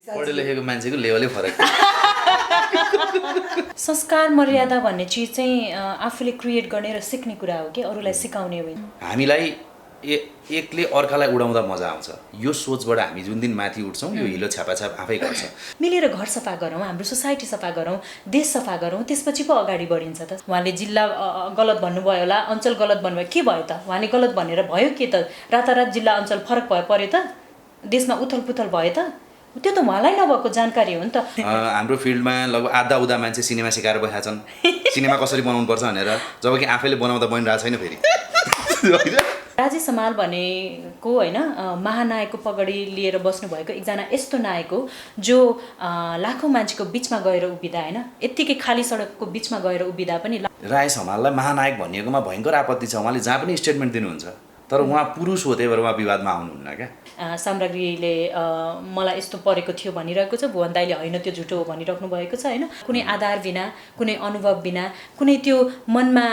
पढे लेखेको मान्छेको लेभलै फरक संस्कार मर्यादा भन्ने चिज चाहिँ आफूले क्रिएट गर्ने र सिक्ने कुरा हो कि अरूलाई सिकाउने होइन। हामीलाई एकले अर्कालाई उडाउँदा मजा आउँछ। यो सोचबाट हामी जुन दिन माथि उठ्छौँ यो हिलो छापाछाप आफै गर्छ। मिलेर घर सफा गरौँ, हाम्रो सोसाइटी सफा गरौँ, देश सफा गरौँ, त्यसपछि पो अगाडि बढिन्छ त। उहाँले जिल्ला गलत भन्नुभयो होला, अञ्चल गलत भन्नुभयो, के भयो त? उहाँले गलत भनेर भयो के त? रातारात जिल्ला अञ्चल फरक पर्यो त? देशमा उथलपुथल भयो त? त्यो त उहाँलाई नभएको जानकारी हो नि त। हाम्रो फिल्डमा लगभग आधा उदा मान्छे सिनेमा सिकाएर बसेका छन्, सिनेमा कसरी बनाउनु पर्छ भनेर, जबकि आफैले बनाउँदा बनिरहेको छैन फेरि। राजेश हमाल भनेको होइन महानायकको पगडी लिएर बस्नुभएको एकजना यस्तो नायक हो जो लाखौँ मान्छेको बिचमा गएर उभिँदा होइन, यत्तिकै खाली सडकको बिचमा गएर उभिँदा पनि राजेश हमाललाई महानायक भनिएकोमा भयङ्कर आपत्ति छ। उहाँले जहाँ पनि स्टेटमेन्ट दिनुहुन्छ, तर उहाँ पुरुष हो, त्यही भएर उहाँ विवादमा आउनुहुन्न क्या। साम्राज्ञीले मलाई यस्तो परेको थियो भनिरहेको छ, भुवन दाइले होइन त्यो झुटो हो भनिराख्नु भएको छ होइन। कुनै आधार बिना, कुनै अनुभव बिना, कुनै त्यो मनमा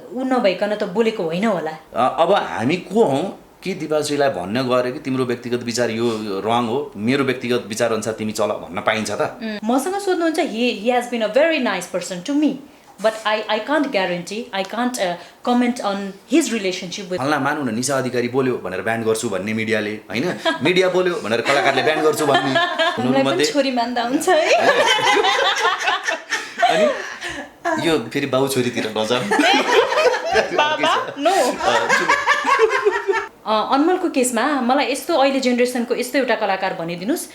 ऊ नभइकन त बोलेको होइन होला। अब हामी को हौँ कि दिपाश्रीलाई भन्न गऱ्यो कि तिम्रो व्यक्तिगत विचार यो रङ हो, मेरो व्यक्तिगत विचार अनुसार तिमी चल भन्न पाइन्छ त? मसँग सोध्नुहुन्छ, he has been a very nice person to me, but I can't guarantee, I can't comment on his relationship with. हल्ला मानु न, निशा अधिकारी बोल्यो भनेर ब्यान गर्छु भन्ने मिडियाले होइन, मिडिया बोल्यो भनेर कलाकारले ब्यान गर्छु भन्ने। मलाई पनि छोरी मान्दा हुन्छ है। अनि यो फेरि बाउ छोरीतिर नजाऊ। अनमोलको केसमा मलाई यस्तो अहिले जेनेरेसनको यस्तो एउटा कलाकार भनिदिनुहोस्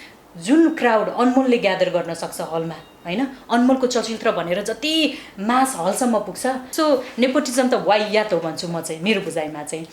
जुन क्राउड अनमोलले ग्यादर गर्न सक्छ हलमा होइन। अनमोलको चलचित्र भनेर जति मास हलसम्म पुग्छ, सो नेपोटिजम त वाइयात हो भन्छु म चाहिँ, मेरो बुझाइमा चाहिँ।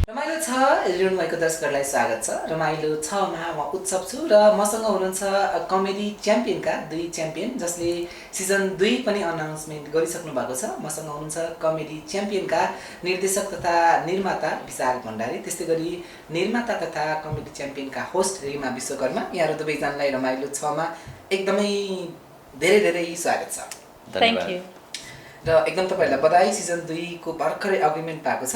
रमाइलो छ हेरिरहनु भएको दर्शकहरूलाई स्वागत छ। रमाइलो छमा म उत्सव छु र मसँग हुनुहुन्छ कमेडी च्याम्पियनका 2 च्याम्पियन जसले सिजन 2 पनि अनाउन्समेन्ट गरिसक्नु भएको छ। मसँग हुनुहुन्छ कमेडी च्याम्पियनका निर्देशक तथा निर्माता विशाल भण्डारी, त्यस्तै गरी निर्माता तथा कमेडी च्याम्पियनका होस्ट रिमा विश्वकर्मा। यहाँहरू दुवैजनालाई रमाइलो छमा एकदमै धेरै धेरै स्वागत छ। Thank you. र एकदम तपाईँहरूलाई बधाई, सिजन 2 को भर्खरै अग्रिमेन्ट पाएको छ।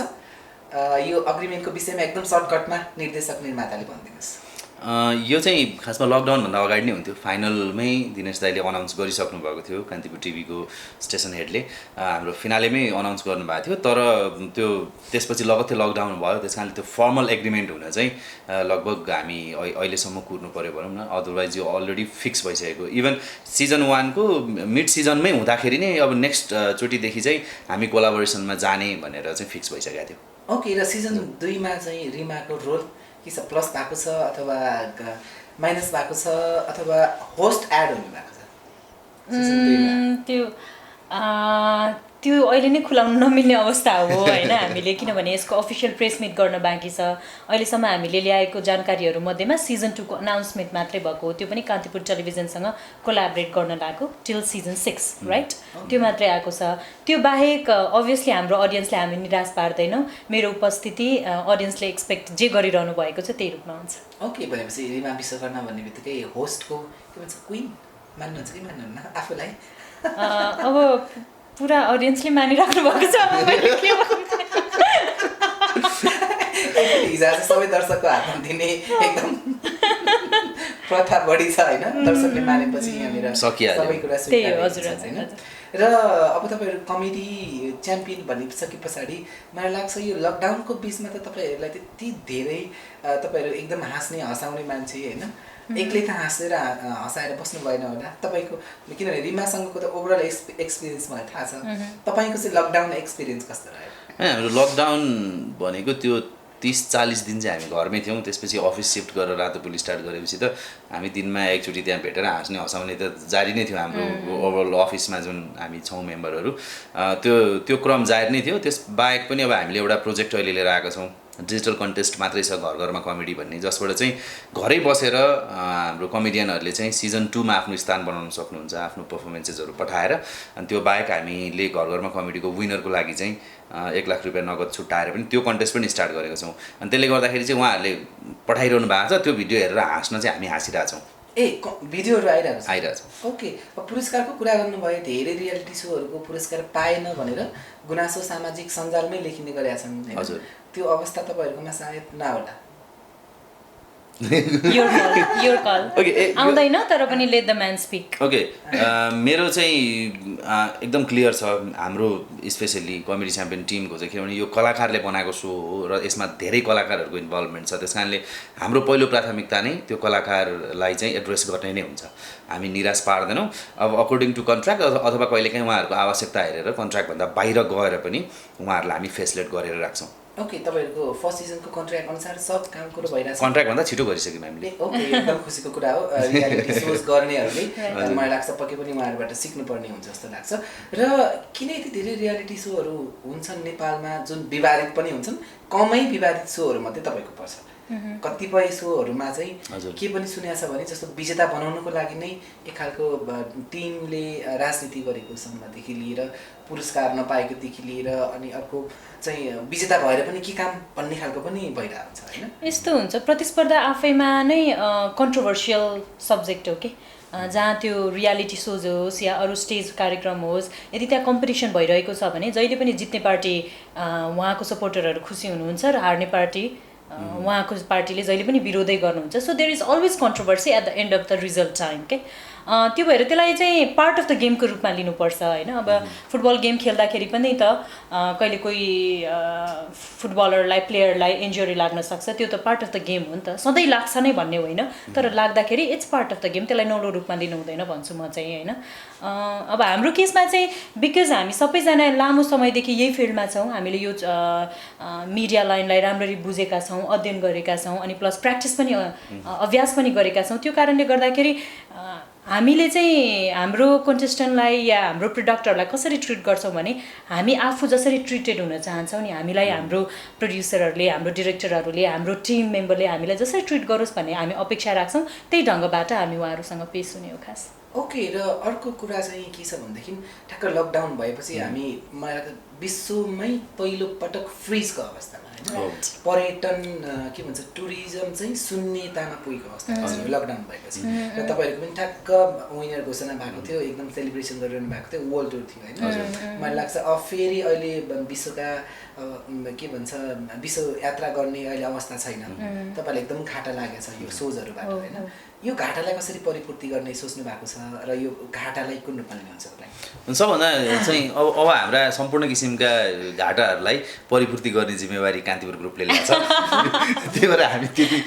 यो अग्रिमेन्टको विषयमा एकदम सर्टकटमा निर्देशक निर्माताले भनिदिनुहोस्। यो चाहिँ खासमा लकडाउनभन्दा अगाडि नै हुन्थ्यो। फाइनलमै दिनेश दाइले अनाउन्स गरिसक्नु भएको थियो, कान्तिपुर टिभीको स्टेसन हेडले हाम्रो फिनालेमै अनाउन्स गर्नुभएको थियो। तर त्यो त्यसपछि लगत्तै लकडाउन भयो, त्यस कारणले त्यो फर्मल एग्रिमेन्ट हुन चाहिँ लगभग हामी अहिलेसम्म कुर्नु पऱ्यो भनौँ न। अदरवाइज यो अलरेडी फिक्स भइसकेको। इभन सिजन 1 को मिड सिजनमै हुँदाखेरि नै अब नेक्स्ट चोटिदेखि चाहिँ हामी कोलाबोरेसनमा जाने भनेर चाहिँ फिक्स भइसकेको थियो। ओके, र सिजन 2 मा चाहिँ रिमाको रोल के छ? प्लस भएको छ अथवा माइनस भएको छ अथवा होस्ट एड हुनु भएको छ सिजन 2 मा? त्यो अहिले नै खुलाउन नमिल्ने अवस्था हो होइन हामीले, किनभने यसको अफिसियल प्रेस मिट गर्न बाँकी छ। अहिलेसम्म हामीले ल्याएको जानकारीहरू मध्येमा सिजन 2 को अनाउन्समेन्ट मात्रै भएको हो, त्यो पनि कान्तिपुर टेलिभिजनसँग कोलाबरेट गर्न लागेको टिल सिजन 6 राइट, त्यो मात्रै आएको छ। त्यो बाहेक अभियसली हाम्रो अडियन्सले हामी निराश पार्दैनौँ। मेरो उपस्थिति अडियन्सले एक्सपेक्ट जे गरिरहनु भएको छ त्यही रूपमा हुन्छ। ओके, भनेपछि रिमा विश्वकर्मा भन्ने बित्तिकै होस्टको के भन्छ क्विन मान्नुहुन्छ कि मान्नुहुन्न आफूलाई? अब पुरा अडियन्सले मानिराख्नु भएको छ। हिजो आज सबै दर्शकको हातमा दिने एकदम प्रथा बढी छ होइन, दर्शकले मानेपछि यहाँनिर सबै कुरा स्वीकार होइन। र अब तपाईँहरू कमेडी च्याम्पियन भनिसके पछाडि मलाई लाग्छ यो लकडाउनको बिचमा त तपाईँहरूलाई त्यति धेरै तपाईँहरू एकदम हाँस्ने हँसाउने मान्छे होइन, एक्लै त हाँसेर हँसाएर बस्नु भएन होला तपाईँको, किनभने रिमासँगको त ओभरअल एक्सपिरियन्स मलाई थाहा छ। तपाईँको चाहिँ लकडाउन एक्सपिरियन्स कस्तो रह्यो? हाम्रो लकडाउन भनेको त्यो 30-40 दिन चाहिँ हामी घरमै थियौँ। त्यसपछि अफिस सिफ्ट गरेर रातोपुली स्टार्ट गरेपछि त हामी दिनमा एकचोटि त्यहाँ भेटेर हाँस्ने हँसाउने त जारी नै थियो। हाम्रो ओभरअल अफिसमा जुन हामी छौँ मेम्बरहरू, त्यो क्रम जारी नै थियो। त्यस बाहेक पनि अब हामीले एउटा प्रोजेक्ट अहिले लिएर आएका छौँ, डिजिटल कन्टेस्ट मात्रै छ घर घरमा कमेडी भन्ने, जसबाट चाहिँ घरै बसेर हाम्रो कमेडियनहरूले चाहिँ सिजन 2 मा आफ्नो स्थान बनाउन सक्नुहुन्छ आफ्नो पर्फर्मेन्सेसहरू पठाएर। अनि त्यो बाहेक हामीले घर घरमा कमेडीको विनरको लागि चाहिँ 1 लाख रुपियाँ नगद छुट्याएर पनि त्यो कन्टेस्ट पनि स्टार्ट गरेको छौँ। अनि त्यसले गर्दाखेरि चाहिँ उहाँहरूले पठाइरहनु भएको छ, त्यो भिडियो हेरेर हाँस्न चाहिँ हामी हाँसिरहेको छौँ। भिडियोहरू आइरहेछ। ओके, पुरस्कारको कुरा गर्नुभयो, धेरै रियालिटी सोहरूको पुरस्कार पाएन भनेर गुनासो सामाजिक सञ्जालमै लेखिने गरेका छन्। हजुर, त्यो अवस्था तपाईँहरूकोमा सायद नहोला। Your call. आउँदैन तर पनि let the man speak. Okay, मेरो चाहिँ एकदम क्लियर छ हाम्रो स्पेसली कमेडी च्याम्पियन टिमको चाहिँ, किनभने यो कलाकारले बनाएको सो हो र यसमा धेरै कलाकारहरूको इन्भल्भमेन्ट छ। त्यस कारणले हाम्रो पहिलो प्राथमिकता नै त्यो कलाकारलाई चाहिँ एड्रेस गर्ने नै हुन्छ। हामी निराश पार्दैनौँ। अब अकर्डिङ टु कन्ट्र्याक्ट अथवा कहिलेकाहीँ उहाँहरूको आवश्यकता हेरेर कन्ट्र्याक्टभन्दा बाहिर गएर पनि उहाँहरूलाई हामी फेसिलिटेट गरेर राख्छौँ। ओके, तपाईँहरूको फर्स्ट सिजनको कन्ट्र्याक्ट अनुसार सब काम कुरो भइरहेको छ? कन्ट्र्याक्टभन्दा छिटो गरिसक्यौँ हामीले। ओके, एकदम खुसीको कुरा हो। रियालिटी सोज गर्नेहरूले मलाई लाग्छ पक्कै पनि उहाँहरूबाट सिक्नुपर्ने हुन्छ जस्तो लाग्छ। र किन यति धेरै रियालिटी सोहरू हुन्छन् नेपालमा जुन विवादित पनि हुन्छन्, कमै विवादित सोहरूमध्ये तपाईँको पर्छ? कतिपय सोहरूमा चाहिँ के पनि सुनेको छ भने जस्तो विजेता बनाउनको लागि नै एक खालको टिमले राजनीति गरेको सम्मदेखि लिएर पुरस्कार नपाएकोदेखि लिएर अनि अर्को चाहिँ विजेता भएर पनि के काम भन्ने खालको पनि भइरहेको हुन्छ होइन? यस्तो हुन्छ, प्रतिस्पर्धा आफैमा नै कन्ट्रोभर्सियल सब्जेक्ट हो कि, जहाँ त्यो रियालिटी सोज होस् या अरू स्टेज कार्यक्रम होस्, यदि त्यहाँ कम्पिटिसन भइरहेको छ भने जहिले पनि जित्ने पार्टी उहाँको सपोर्टरहरू खुसी हुनुहुन्छ र हार्ने पार्टी उहाँको पार्टीले जहिले पनि विरोधै गर्नुहुन्छ। So there is always controversy at the end of the result time के। त्यो भएर त्यसलाई चाहिँ पार्ट अफ द गेमको रूपमा लिनुपर्छ होइन। अब फुटबल गेम खेल्दाखेरि पनि त कहिले कोही फुटबलरलाई प्लेयरलाई इन्जुरी लाग्न सक्छ, त्यो त पार्ट अफ द गेम हो नि त, सधैँ लाग्छ नै भन्ने होइन, तर लाग्दाखेरि it's part of the game, त्यसलाई नौलो रूपमा लिनु हुँदैन भन्छु म चाहिँ होइन। अब हाम्रो केसमा चाहिँ बिकज हामी सबैजना लामो समयदेखि यही फिल्डमा छौँ, हामीले यो मिडिया लाइनलाई राम्ररी बुझेका छौँ, अध्ययन गरेका छौँ, अनि प्लस प्र्याक्टिस पनि अभ्यास पनि गरेका छौँ। त्यो कारणले गर्दाखेरि हामीले चाहिँ हाम्रो कन्टेस्टेन्टलाई या हाम्रो प्रडक्टहरूलाई कसरी ट्रिट गर्छौँ भने हामी आफू जसरी ट्रिटेड हुन चाहन्छौँ नि, हामीलाई हाम्रो प्रड्युसरहरूले, हाम्रो डिरेक्टरहरूले, हाम्रो टिम मेम्बरले हामीलाई जसरी ट्रिट गरोस् भन्ने हामी अपेक्षा राख्छौँ, त्यही ढङ्गबाट हामी उहाँहरूसँग पेस हुने हो खास। ओके, र अर्को कुरा चाहिँ के छ भनेदेखि ठ्याक्क लकडाउन भएपछि हामी विश्वमै पहिलो पटक फ्रिजको अवस्थामा होइन, पर्यटन के भन्छ टुरिज्म चाहिँ शून्यतामा पुगेको अवस्थामा छ लकडाउन भएपछि। र तपाईँहरूको पनि ठ्याक्क विनर घोषणा भएको थियो, एकदम सेलिब्रेसन गरिरहनु भएको थियो, वर्ल्ड टुर थियो होइन। मलाई लाग्छ अब फेरि अहिले विश्वका के भन्छ विश्व यात्रा गर्ने अहिले अवस्था छैन। तपाईँलाई एकदम घाटा लागेको छ यो सोजहरूबाट होइन। यो घाटालाई कसरी परिपूर्ति गर्ने सोच्नु भएको छ र यो घाटालाई कुन रूपमा लिनुहुन्छ तपाईँ? सबभन्दा चाहिँ अब हाम्रा सम्पूर्ण किसिमका घाटाहरूलाई परिपूर्ति गर्ने जिम्मेवारी कान्तिपुर ग्रुपले लिएको छ। त्यही भएर हामी त्यति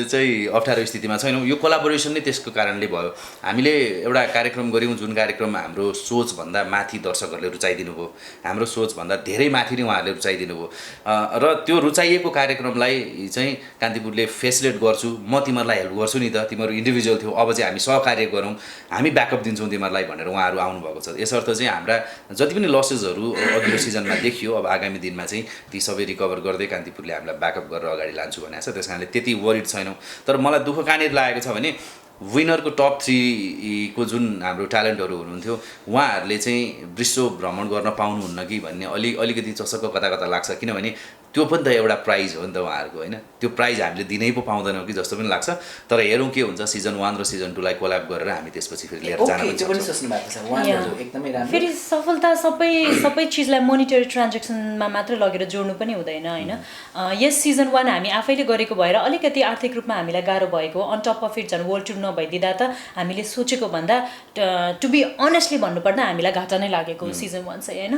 चाहिँ अप्ठ्यारो स्थितिमा छैनौँ। यो कोलाबोरेसन नै त्यसको कारणले भयो। हामीले एउटा कार्यक्रम गऱ्यौँ जुन कार्यक्रम हाम्रो सोचभन्दा माथि दर्शकहरूले रुचाइदिनु भयो, हाम्रो सोचभन्दा धेरै माथि नै उहाँहरूले रुचाइदिनु भयो र त्यो रुचाइएको कार्यक्रमलाई चाहिँ कान्तिपुरले फेसिलिटेट गर्छु, म तिमीहरूलाई हेल्प गर्छु नि त, तिमीहरू इन्डिभिजुअल थियौ, अब चाहिँ हामी सहकार्य गरौँ, हामी ब्याकअप दिन्छौँ तिमीहरूलाई भनेर उहाँहरू आउनुभएको छ। यसर्थ चाहिँ हाम्रा जति पनि लसेसहरू अघिल्लो सिजनमा देखियो, अब आगामी दिनमा चाहिँ ती सबै रिकभर गर्दै कान्तिपुरले हामीलाई ब्याकअप गरेर अगाडि लान्छु भनेको छ। त्यस कारणले त्यति वरिड छैनौँ। तर मलाई दुःख कहाँनिर लागेको छ भने विनरको टप 3 को जुन हाम्रो ट्यालेन्टहरू हुनुहुन्थ्यो उहाँहरूले चाहिँ विश्व भ्रमण गर्न पाउनुहुन्न कि भन्ने अलिकति चसक्क कता कता लाग्छ। किनभने त्यो पनि त एउटा प्राइज हो नि त उहाँहरूको होइन, त्यो प्राइज हामीले दिनै पो पाउँदैनौँ कि जस्तो पनि लाग्छ। तर हेरौँ के हुन्छ, सिजन 1 र सिजन 2 लाई कोल्याब गरेर हामी त्यसपछि फेरि लिएर जान पनि सक्छौँ। फेरि सफलता सबै चिजलाई मोनिटरी ट्रान्जेक्सनमा मात्र लगेर जोड्नु पनि हुँदैन होइन। यस सिजन 1 हामी आफैले गरेको भएर अलिकति आर्थिक रूपमा हामीलाई गाह्रो भएको, अन टप अफ इट झन् वर्ल्ड टुर नभइदिँदा त हामीले सोचेको भन्दा टु बी अनेस्टली भन्नुपर्दा हामीलाई घाटा नै लागेको सिजन 1 चाहिँ होइन।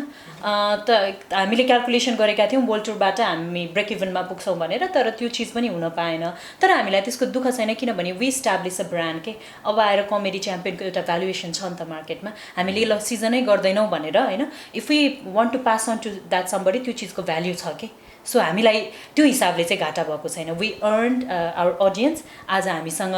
त हामीले क्यालकुलेसन गरेका थियौँ वर्ल्ड टुरबाट हामी ब्रेक इभनमा पुग्छौँ भनेर, तर त्यो चिज पनि हुन पाएन। तर हामीलाई त्यसको दुःख छैन, किनभने वी इस्टाब्लिस अ ब्रान्ड के। अब आएर कमेडी च्याम्पियनको एउटा भ्यालुएसन छ नि त मार्केटमा, हामीले ल सिजनै गर्दैनौँ भनेर होइन। If we want to pass on to that somebody, त्यो चिजको भ्याल्यु छ कि। सो हामीलाई त्यो हिसाबले चाहिँ घाटा भएको छैन। We earned our audience. आज हामीसँग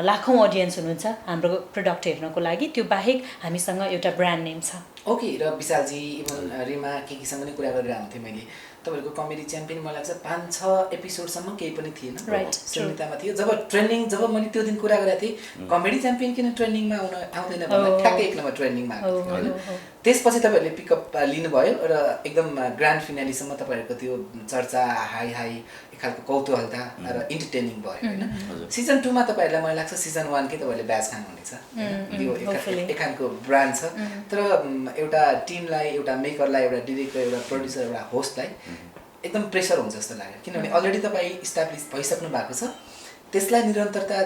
लाखौँ अडियन्स हुनुहुन्छ हाम्रो प्रडक्ट हेर्नको लागि, त्यो बाहेक हामीसँग एउटा ब्रान्ड नेम छ। ओके र विशालजी इभन रिमा केसँग नै कुरा गरेर आउँथेँ मैले तपाईँहरूको कमेडी च्याम्पियन मलाई लाग्छ 5-6 एपिसोडसम्म केही पनि थिएन शून्यतामा थियो जब ट्रेन्डिङ जब मैले त्यो दिन कुरा गरेको थिएँ कमेडी च्याम्पियन किन ट्रेन्डिङमा आउँदैन भन्दा ठ्याक्कै 1 नम्बर ट्रेन्डिङमा आएको थियो होइन त्यसपछि तपाईँहरूले पिकअप लिनुभयो र एकदम ग्रान्ड फिनालीसम्म तपाईँहरूको त्यो चर्चा हाई एक खालको कौतूहलता र इन्टरटेनिङ भयो होइन सिजन 2 मा तपाईँहरूलाई मलाई लाग्छ सिजन 1 कै तपाईँले ब्याच खानुहुनेछ यो एक खालको ब्रान्ड छ तर एउटा टिमलाई एउटा मेकरलाई एउटा डिरेक्टर एउटा प्रड्युसर एउटा होस्टलाई एकदम प्रेसर हुन्छ जस्तो लाग्यो किनभने अलरेडी तपाईँ इस्टाब्लिस भइसक्नु भएको छ त्यसलाई निरन्तरता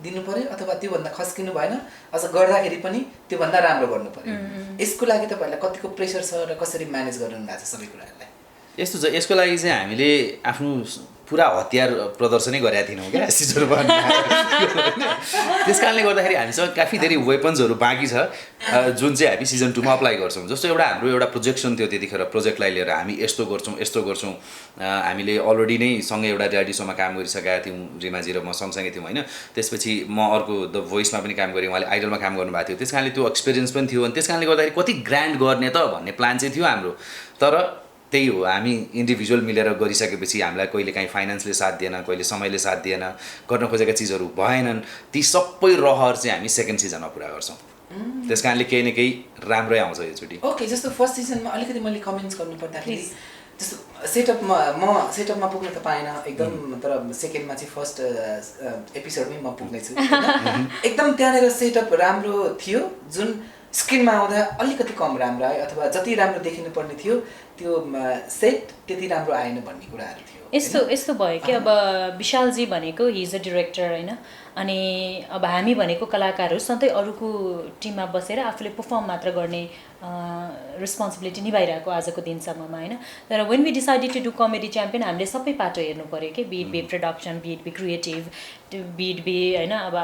दिनु पर्यो अथवा त्योभन्दा खस्किनु भएन अझ गर्दाखेरि पनि त्योभन्दा राम्रो गर्नु पर्यो यसको लागि तपाईँहरूलाई कतिको प्रेसर छ र कसरी म्यानेज गर्नु भएको छ सबै कुराहरूलाई यस्तो छ यसको लागि चाहिँ हामीले आफ्नो पुरा हतियार प्रदर्शनै गरेका थिएनौँ क्या सिजन 1 त्यस कारणले गर्दाखेरि हामीसँग काफी धेरै वेपन्सहरू बाँकी छ जुन चाहिँ हामी सिजन 2 मा अप्लाई गर्छौँ जस्तो हाम्रो एउटा प्रोजेक्सन थियो त्यतिखेर प्रोजेक्टलाई लिएर हामी यस्तो गर्छौँ हामीले अलरेडी नै सँगै एउटा रियालिटी सोमा काम गरिसकेका थियौँ रिमाजी र म सँगसँगै थियौँ होइन त्यसपछि म अर्को द भोइसमा पनि काम गरेँ उहाँले आइडलमा काम गर्नुभएको थियो त्यस कारणले त्यो एक्सपिरियन्स पनि थियो अनि त्यस कारणले गर्दाखेरि कति ग्रान्ड गर्ने त भन्ने प्लान चाहिँ थियो हाम्रो तर त्यही हो हामी इन्डिभिजुअल मिलेर गरिसकेपछि हामीलाई कहिले काहीँ फाइनेन्सले साथ दिएन कहिले समयले साथ दिएन गर्न खोजेका चिजहरू भएनन् ती सबै रहर चाहिँ हामी सेकेन्ड सिजनमा पुरा गर्छौँ त्यस कारणले केही न केही राम्रै आउँछ योचोटि ओके जस्तो फर्स्ट सिजनमा अलिकति मैले कमेन्ट्स गर्नु पर्दाखेरि जस्तो सेटअपमा पुग्न त पाएन एकदम तर सेकेन्डमा चाहिँ फर्स्ट एपिसोडमै म पुग्नेछु एकदम त्यहाँनिर सेटअप राम्रो थियो जुन स्क्रिनमा आउँदा अलिकति कम राम्रो आयो अथवा जति राम्रो देखिनु पर्ने थियो त्यो सेट त्यति राम्रो आएन भन्ने कुराहरू थियो यस्तो भयो कि अब विशालजी भनेको हि इज अ डिरेक्टर होइन अनि अब हामी भनेको कलाकारहरू सधैँ अरूको टिममा बसेर आफूले पर्फर्म मात्र गर्ने रेस्पोन्सिबिलिटी निभाइरहेको आजको दिनसम्ममा होइन तर when we decided to do comedy champion हामीले सबै पाटो हेर्नु पऱ्यो कि बिट बी प्रडक्सन बिट बी क्रिएटिभ बिट बी होइन अब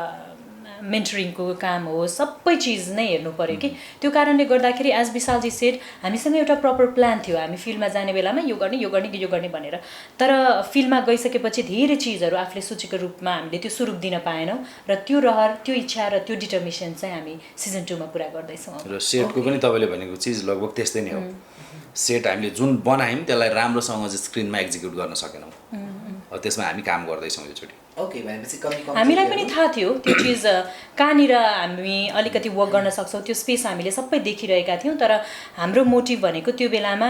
मेन्टरिङको काम हो सबै चिज नै हेर्नु पऱ्यो कि त्यो कारणले गर्दाखेरि एज विशालजी सेड हामीसँग एउटा प्रपर प्लान थियो हामी फिल्डमा जाने बेलामा यो गर्ने भनेर तर फिल्डमा गइसकेपछि धेरै चिजहरू आफूले सोचेको रूपमा हामीले त्यो स्वरूप दिन पाएनौँ र त्यो रहर त्यो इच्छा र त्यो डिटर्मिनेसन चाहिँ हामी सिजन 2 मा पुरा गर्दैछौँ र सेटको पनि तपाईँले भनेको चिज लगभग त्यस्तै नै हो सेट हामीले जुन बनायौँ त्यसलाई राम्रोसँग चाहिँ स्क्रिनमा एक्जिक्युट गर्न सकेनौँ त्यसमा हामी काम गर्दैछौँ योचोटि ओके भनेपछि कमी हामीलाई पनि थाहा थियो त्यो चिज कहाँनिर हामी अलिकति वर्क गर्न सक्छौँ त्यो स्पेस हामीले सबै देखिरहेका थियौँ तर हाम्रो मोटिभ भनेको त्यो बेलामा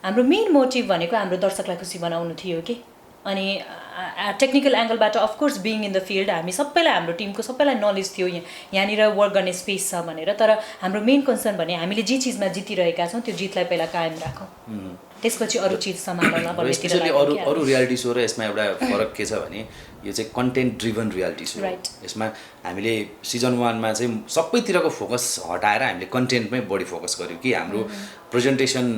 हाम्रो मेन मोटिभ भनेको हाम्रो दर्शकलाई खुसी बनाउनु थियो कि अनि टेक्निकल एङ्गलबाट of course being in the field हामी सबैलाई हाम्रो टिमको सबैलाई नलेज थियो यहाँनिर वर्क गर्ने स्पेस छ भनेर तर हाम्रो मेन कन्सर्न भने हामीले जे चिजमा जितिरहेका छौँ त्यो जितलाई पहिला कायम राखौँ त्यसपछि अरू चिज सम्हाल्न स्पेसली अरू रियालिटी सो र यसमा एउटा फरक के छ भने यो चाहिँ कन्टेन्ट ड्रिभन रियालिटी सो यसमा हामीले सिजन 1 मा चाहिँ सबैतिरको फोकस हटाएर हामीले कन्टेन्टमै बढी फोकस गर्यौँ कि हाम्रो प्रेजेन्टेसन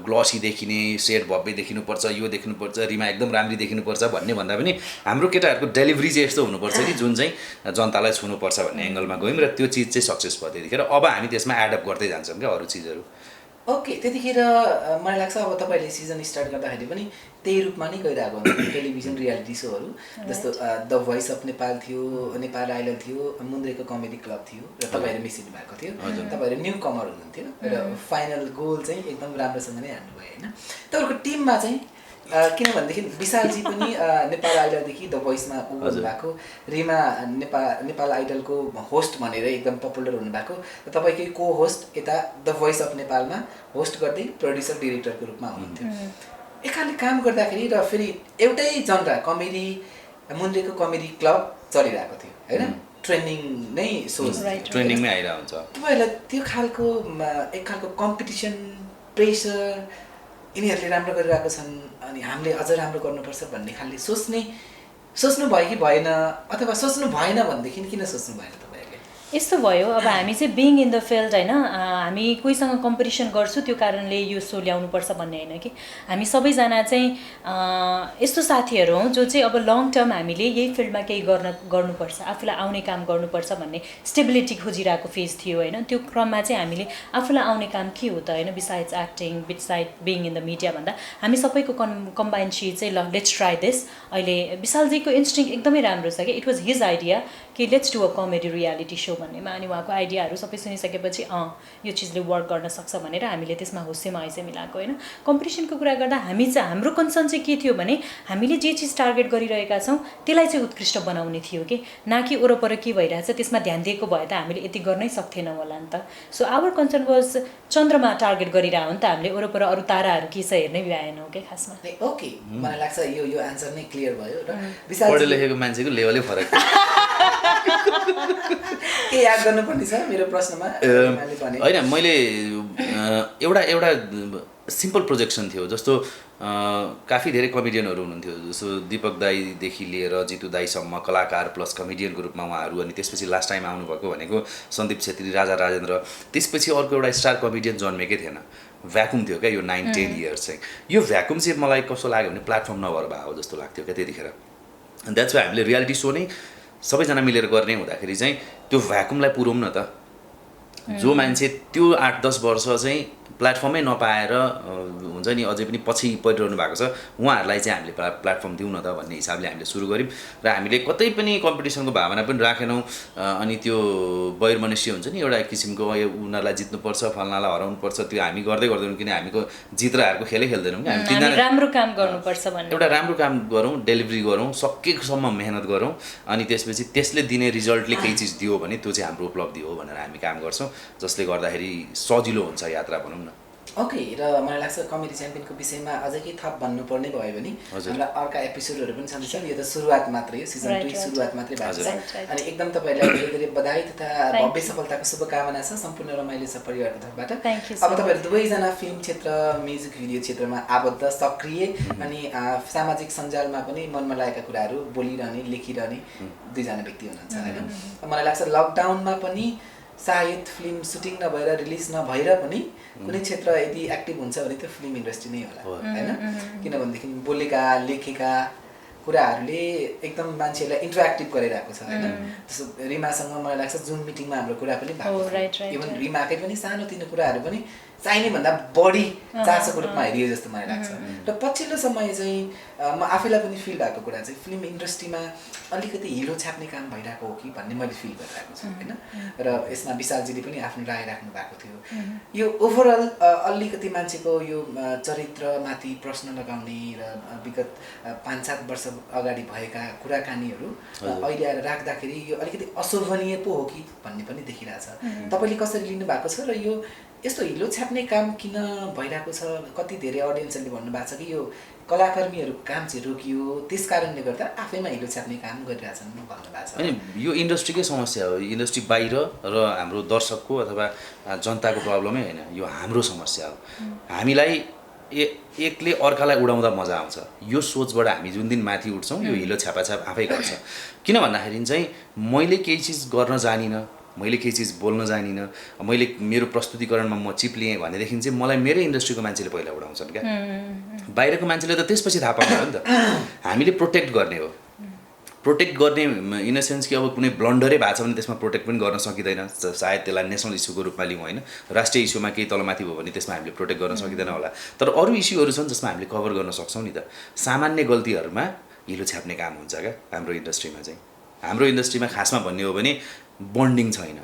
ग्लसी देखिने सेट भव्य देखिनुपर्छ यो देखिनुपर्छ रिमा एकदम राम्री देखिनुपर्छ भन्ने भन्दा पनि हाम्रो केटाहरूको डेलिभरी चाहिँ यस्तो हुनुपर्छ कि जुन चाहिँ जनतालाई छुनुपर्छ भन्ने एङ्गलमा गयौँ र त्यो चिज चाहिँ सक्सेस भयो त्यतिखेर अब हामी त्यसमा एडप्ट गर्दै जान्छौँ क्या अरू चिजहरू ओके त्यतिखेर मलाई लाग्छ अब तपाईँले सिजन स्टार्ट गर्दाखेरि पनि त्यही रूपमा नै गइरहेको हुन्छ टेलिभिजन रियालिटी सोहरू जस्तो द भोइस अफ नेपाल थियो नेपाल आइडल थियो मुन्द्रेको कमेडी क्लब थियो र तपाईँहरू मिसिनु भएको थियो तपाईँहरू न्यू कमर हुनुहुन्थ्यो र फाइनल गोल चाहिँ एकदम राम्रोसँग नै हान्नुभयो होइन तपाईँहरूको टिममा चाहिँ किनभनेदेखि विशालजी पनि नेपाल आइडलदेखि द भोइसमा उभ्नु भएको रिमा नेपाल आइडलको होस्ट भनेर एकदम पपुलर हुनुभएको र तपाईँकै को होस्ट यता द भोइस अफ नेपालमा होस्ट गर्दै प्रड्युसर डिरेक्टरको रूपमा हुनुहुन्थ्यो एकखालले काम गर्दाखेरि र फेरि एउटै जनरा कमेडी मुन्द्रेको कमेडी क्लब चलिरहेको थियो होइन ट्रेन्डिङ नै सोच ट्रेन्डिङमै आइरहेको हुन्छ तपाईँहरूलाई त्यो खालको एक खालको कम्पिटिसन प्रेसर यिनीहरूले राम्रो गरिरहेको छन् अनि हामीले अझ राम्रो गर्नुपर्छ भन्ने खालले सोच्नु भयो कि भएन अथवा सोच्नु भएन भनेदेखि किन सोच्नु भएन तपाईँहरूले यस्तो भयो अब हामी चाहिँ बिङ इन द फिल्ड होइन हामी कोहीसँग कम्पिटिसन गर्छु त्यो कारणले यो सो ल्याउनुपर्छ भन्ने होइन कि हामी सबैजना चाहिँ यस्तो साथीहरू हौँ जो चाहिँ अब लङ टर्म हामीले यही फिल्डमा केही गर्नुपर्छ आफूलाई आउने काम गर्नुपर्छ भन्ने स्टेबिलिटी खोजिरहेको फेज थियो होइन त्यो क्रममा चाहिँ हामीले आफूलाई आउने काम के हो त होइन besides acting beside being in the media भन्दा हामी सबैको कम्बाइन सिट चाहिँ ल लेट्स ट्राई दिस अहिले विशालजीको इन्स्टिङ एकदमै राम्रो छ कि इट वाज हिज आइडिया कि let's do a comedy reality so भन्नेमा अनि उहाँको आइडियाहरू सबै सुनिसकेपछि यो चिजले वर्क गर्न सक्छ भनेर हामीले त्यसमा हुस्सेमा ऐसे मिलाएको होइन। कम्पिटिसनको कुरा गर्दा हाम्रो कन्सर्न चाहिँ के थियो भने हामीले जे चिज टार्गेट गरिरहेका छौँ त्यसलाई चाहिँ उत्कृष्ट बनाउने थियो कि न कि वरपर के भइरहेछ त्यसमा ध्यान दिएको भए त हामीले यति गर्नै सक्थेनौँ होला नि त। सो आवर कन्सर्न वाज चन्द्रमा टार्गेट गरिरह हो नि त हामीले, वरपर अरू ताराहरू के छ हेर्नै भ्याएनौँ क्या खासमा। ओके, मलाई लाग्छ यो आन्सर नै क्लियर भयो र पढे लेखेको मान्छेको लेभलै फरक के याद गर्नुपर्ने छ मेरो प्रश्नमा होइन। मैले एउटा सिम्पल प्रोजेक्सन थियो, जस्तो काफी धेरै कमेडियनहरू हुनुहुन्थ्यो, जस्तो दीपक दाईदेखि लिएर जितु दाईसम्म कलाकार प्लस कमेडियनको रूपमा उहाँहरू, अनि त्यसपछि लास्ट टाइम आउनुभएको भनेको सन्दीप छेत्री, राजा राजेन्द्र, त्यसपछि अर्को एउटा स्टार कमेडियन जन्मेकै थिएन। भ्याकुम थियो क्या यो 9-10 इयर्स चाहिँ। यो भ्याकुम चाहिँ मलाई कस्तो लाग्यो भने प्लेटफर्म नभएर भए हो जस्तो लाग्थ्यो क्या त्यतिखेर। द्याट्स वाइ हामीले रियालिटी सो नै सबैजना मिलेर गर्ने हुँदाखेरि चाहिँ त्यो भ्याकुमलाई पुरौँ न त। जो मान्छे त्यो 8-10 वर्ष चाहिँ प्लेटफर्मै नपाएर हुन्छ नि अझै पनि पछि परिरहनु भएको छ, उहाँहरूलाई चाहिँ हामीले प्लेटफर्म दिउँ न त भन्ने हिसाबले हामीले सुरु गऱ्यौँ र हामीले कतै पनि कम्पिटिसनको भावना पनि राखेनौँ। अनि त्यो वैरमनस्य हुन्छ नि एउटा किसिमको उनीहरूलाई जित्नुपर्छ, फल्नालाई हराउनुपर्छ, त्यो हामी गर्दै गर्दैनौँ, किन हामीको जित र हारको खेलै खेल्दैनौँ कि हामी राम्रो काम गर्नुपर्छ भन्ने एउटा राम्रो काम गरौँ, डेलिभरी गरौँ, सकेसम्म मेहनत गरौँ, अनि त्यसपछि त्यसले दिने रिजल्टले केही चिज दियो भने त्यो चाहिँ हाम्रो उपलब्धि हो भनेर हामी काम गर्छौँ, जसले गर्दाखेरि सजिलो हुन्छ यात्रा भनौँ न। ओके, र मलाई लाग्छ कमेडी च्याम्पियनको विषयमा अझै केही थप भन्नुपर्ने भयो भने हाम्रा अर्का एपिसोडहरू पनि छँदैछन्। यो त सुरुवात मात्रै हो, सिजन 2 सुरुवात मात्रै भएको छ। अनि एकदम तपाईँहरूलाई धेरै धेरै बधाई तथा भव्य सफलताको शुभकामना छ सम्पूर्ण रमाइलो छ परिवारको तर्फबाट। अब तपाईँहरू दुवैजना फिल्म क्षेत्र, म्युजिक भिडियो क्षेत्रमा आबद्ध, सक्रिय अनि सामाजिक सञ्जालमा पनि मनमा लागेका कुराहरू बोलिरहने, लेखिरहने दुईजना व्यक्ति हुनुहुन्छ होइन। मलाई लाग्छ लकडाउनमा पनि सायद फिल्म सुटिङ नभएर रिलिज नभएर पनि कुनै क्षेत्र यदि एक्टिभ हुन्छ भने त्यो फिल्म इन्डस्ट्री नै होला होइन। किनभनेदेखि बोलेका लेखेका कुराहरूले एकदम मान्छेलाई इन्टरेक्टिभ गरिरहेको छ होइन। जस्तो रिमासँग मलाई लाग्छ जुन मिटिङमा हाम्रो कुरा पनि भएको, इभन रिमाकै पनि सानोतिनो कुराहरू पनि चाहिने भन्दा बढी चासोको रूपमा हेरियो जस्तो मलाई लाग्छ। र पछिल्लो समय चाहिँ म आफैलाई पनि फिल भएको कुरा चाहिँ फिल्म इन्डस्ट्रीमा अलिकति हिरो छाप्ने काम भइरहेको हो कि भन्ने मैले फिल गरिरहेको छु होइन। र यसमा विशालजीले पनि आफ्नो राय राख्नु भएको थियो। यो ओभरअल अलिकति मान्छेको यो चरित्रमाथि प्रश्न लगाउने र विगत 5-7 वर्ष अगाडि भएका कुराकानीहरू अहिले आएर राख्दाखेरि यो अलिकति अशोभनीय पो हो कि भन्ने पनि देखिरहेछ। तपाईँले कसरी लिनु भएको छ र यो यस्तो हिलो छाप्ने काम किन भइरहेको छ? कति धेरै अडियन्सहरूले भन्नुभएको छ कि यो कलाकर्मीहरूको काम चाहिँ रोकियो, त्यस कारणले गर्दा आफैमा हिलो छाप्ने काम गरिरहेछन् भन्नुभएको छ। अनि यो इन्डस्ट्रीकै समस्या हो, इन्डस्ट्री बाहिर र हाम्रो दर्शकको अथवा जनताको प्रब्लमै होइन, यो हाम्रो समस्या हो। हामीलाई एकले अर्कालाई उडाउँदा मजा आउँछ, यो सोचबाट हामी जुन दिन माथि उठ्छौँ यो हिलो छापाछाप आफै गर्छ। किन भन्दाखेरि चाहिँ मैले केही चिज गर्न जानिनँ, मैले केही चिज बोल्न जानिनँ, मैले मेरो प्रस्तुतिकरणमा म चिप्लिएँ भनेदेखि चाहिँ मलाई मेरै इन्डस्ट्रीको मान्छेले पहिला उडाउँछन् क्या। बाहिरको मान्छेले त त्यसपछि थाहा पाउँछ नि त। हामीले प्रोटेक्ट गर्ने हो, प्रोटेक्ट गर्ने इन द सेन्स कि अब कुनै ब्लन्डरै भएको छ भने त्यसमा प्रोटेक्ट पनि गर्न सकिँदैन, सायद त्यसलाई नेसनल इस्युको रूपमा लिउँ होइन। राष्ट्रिय इस्युमा केही तलमाथि भयो भने त्यसमा हामीले प्रोटेक्ट गर्न सकिँदैन होला, तर अरू इस्युहरू छन् जसमा हामीले कभर गर्न सक्छौँ नि त। सामान्य गल्तीहरूमा हिलो छाप्ने काम हुन्छ क्या हाम्रो इन्डस्ट्रीमा चाहिँ। हाम्रो इन्डस्ट्रीमा खासमा भन्ने हो भने बन्डिङ छैन,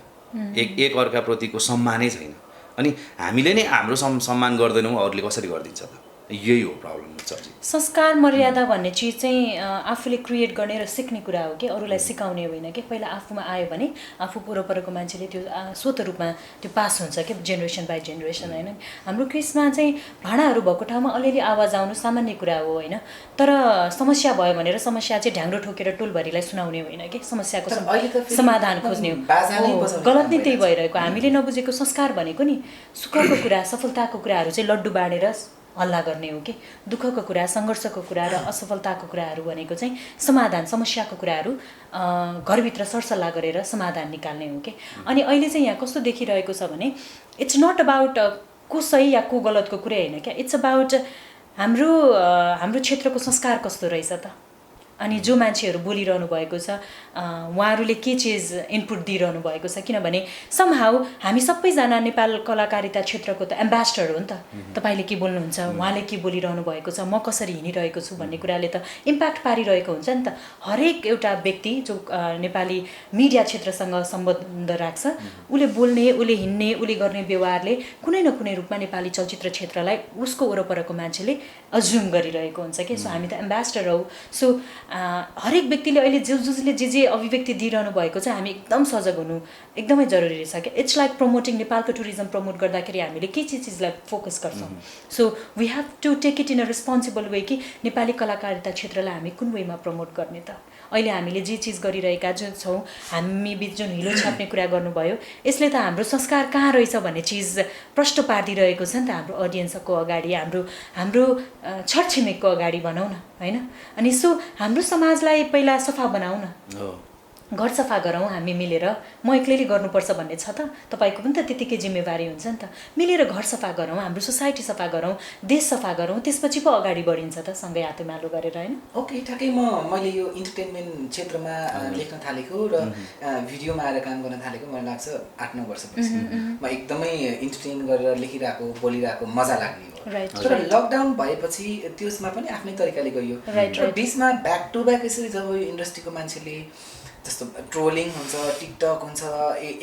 एक अर्काप्रतिको सम्मानै छैन। अनि हामीले नै हाम्रो सम्मान गर्दैनौँ, अरूले कसरी गरिदिन्छ त? यही हो प्रब्लम छ। संस्कार मर्यादा भन्ने चिज चाहिँ आफूले क्रिएट गर्ने र सिक्ने कुरा हो कि अरूलाई सिकाउने होइन कि। पहिला आफूमा आयो भने आफू वरपरको मान्छेले त्यो स्वतः रूपमा त्यो पास हुन्छ कि जेनेरेसन बाई जेनेरेसन होइन। हाम्रो केसमा चाहिँ भाँडाहरू भएको ठाउँमा अलिअलि आवाज आउनु सामान्य कुरा हो होइन, तर समस्या भयो भनेर समस्या चाहिँ ढ्याङ्ग्रो ठोकेर टोलभरिलाई सुनाउने होइन कि, समस्याको समाधान खोज्ने हो। गलत नै त्यही भइरहेको। हामीले नबुझेको संस्कार भनेको नि सुखको कुरा, सफलताको कुराहरू चाहिँ लड्डु बाँडेर हल्ला गर्ने हो कि, दुःखको कुरा, सङ्घर्षको कुरा र असफलताको कुराहरू भनेको चाहिँ समाधान, समस्याको कुराहरू घरभित्र सरसल्लाह गरेर समाधान निकाल्ने हो कि। अनि अहिले चाहिँ यहाँ कस्तो देखिरहेको छ भने इट्स नट अबाउट को सही या को गलतको कुरै होइन क्या, इट्स अबाउट हाम्रो क्षेत्रको संस्कार कस्तो रहेछ त। अनि जो मान्छेहरू बोलिरहनु भएको छ उहाँहरूले के चिज इनपुट दिइरहनु भएको छ किनभने समहाउ हामी सबैजना नेपाल कलाकारिता क्षेत्रको त एम्बेसडर हो नि त तपाईँले के बोल्नुहुन्छ उहाँले के बोलिरहनु भएको छ म कसरी हिँडिरहेको छु भन्ने कुराले त इम्प्याक्ट पारिरहेको हुन्छ नि त हरेक एउटा व्यक्ति जो नेपाली मिडिया क्षेत्रसँग सम्बन्ध राख्छ उसले बोल्ने उसले हिँड्ने उसले गर्ने व्यवहारले कुनै न कुनै रूपमा नेपाली चलचित्र क्षेत्रलाई उसको वरपरको मान्छेले अज्युम गरिरहेको हुन्छ कि सो हामी त एम्बेसडर हौ सो हरेक व्यक्तिले अहिले जसले जे अभिव्यक्ति दिइरहनु भएको छ हामी एकदम सजग हुनु एकदमै जरुरी रहेछ क्या इट्स लाइक प्रमोटिङ नेपालको टुरिज्म प्रमोट गर्दाखेरि हामीले के चिजलाई फोकस गर्छौँ so we have to take it in a responsible way कि नेपाली कलाकारिता क्षेत्रलाई हामी कुन वेमा प्रमोट गर्ने त अहिले हामीले जे चिज गरिरहेका जो छौँ हामी बिच जुन हिलो छाप्ने कुरा गर्नुभयो यसले त हाम्रो संस्कार कहाँ रहेछ भन्ने चिज प्रष्ट पारिदिरहेको छ नि त हाम्रो अडियन्सको अगाडि हाम्रो छरछिमेकको अगाडि भनौँ न होइन अनि सो हाम्रो समाजलाई पहिला सफा बनाऊ न घर सफा गरौँ हामी मिलेर म एक्लैले गर्नुपर्छ भन्ने छ त तपाईँको पनि त त्यतिकै जिम्मेवारी हुन्छ नि त मिलेर घर सफा गरौँ हाम्रो सोसाइटी सफा गरौँ देश सफा गरौँ त्यसपछि पो अगाडि बढिन्छ त सँगै हातेमालो गरेर होइन ओके ठ्याक्कै मैले यो इन्टरटेनमेन्ट क्षेत्रमा लेख्न थालेको र भिडियोमा आएर काम गर्न थालेको मलाई लाग्छ 8-9 वर्षपछि म एकदमै इन्टरटेन गरेर लेखिरहेको बोलिरहेको मजा लाग्ने हो तर लकडाउन भएपछि त्यसमा पनि आफ्नै तरिकाले गयो र बिचमा ब्याक टु ब्याक यसरी जब यो इन्डस्ट्रीको मान्छेले जस्तो ट्रोलिङ हुन्छ टिकटक हुन्छ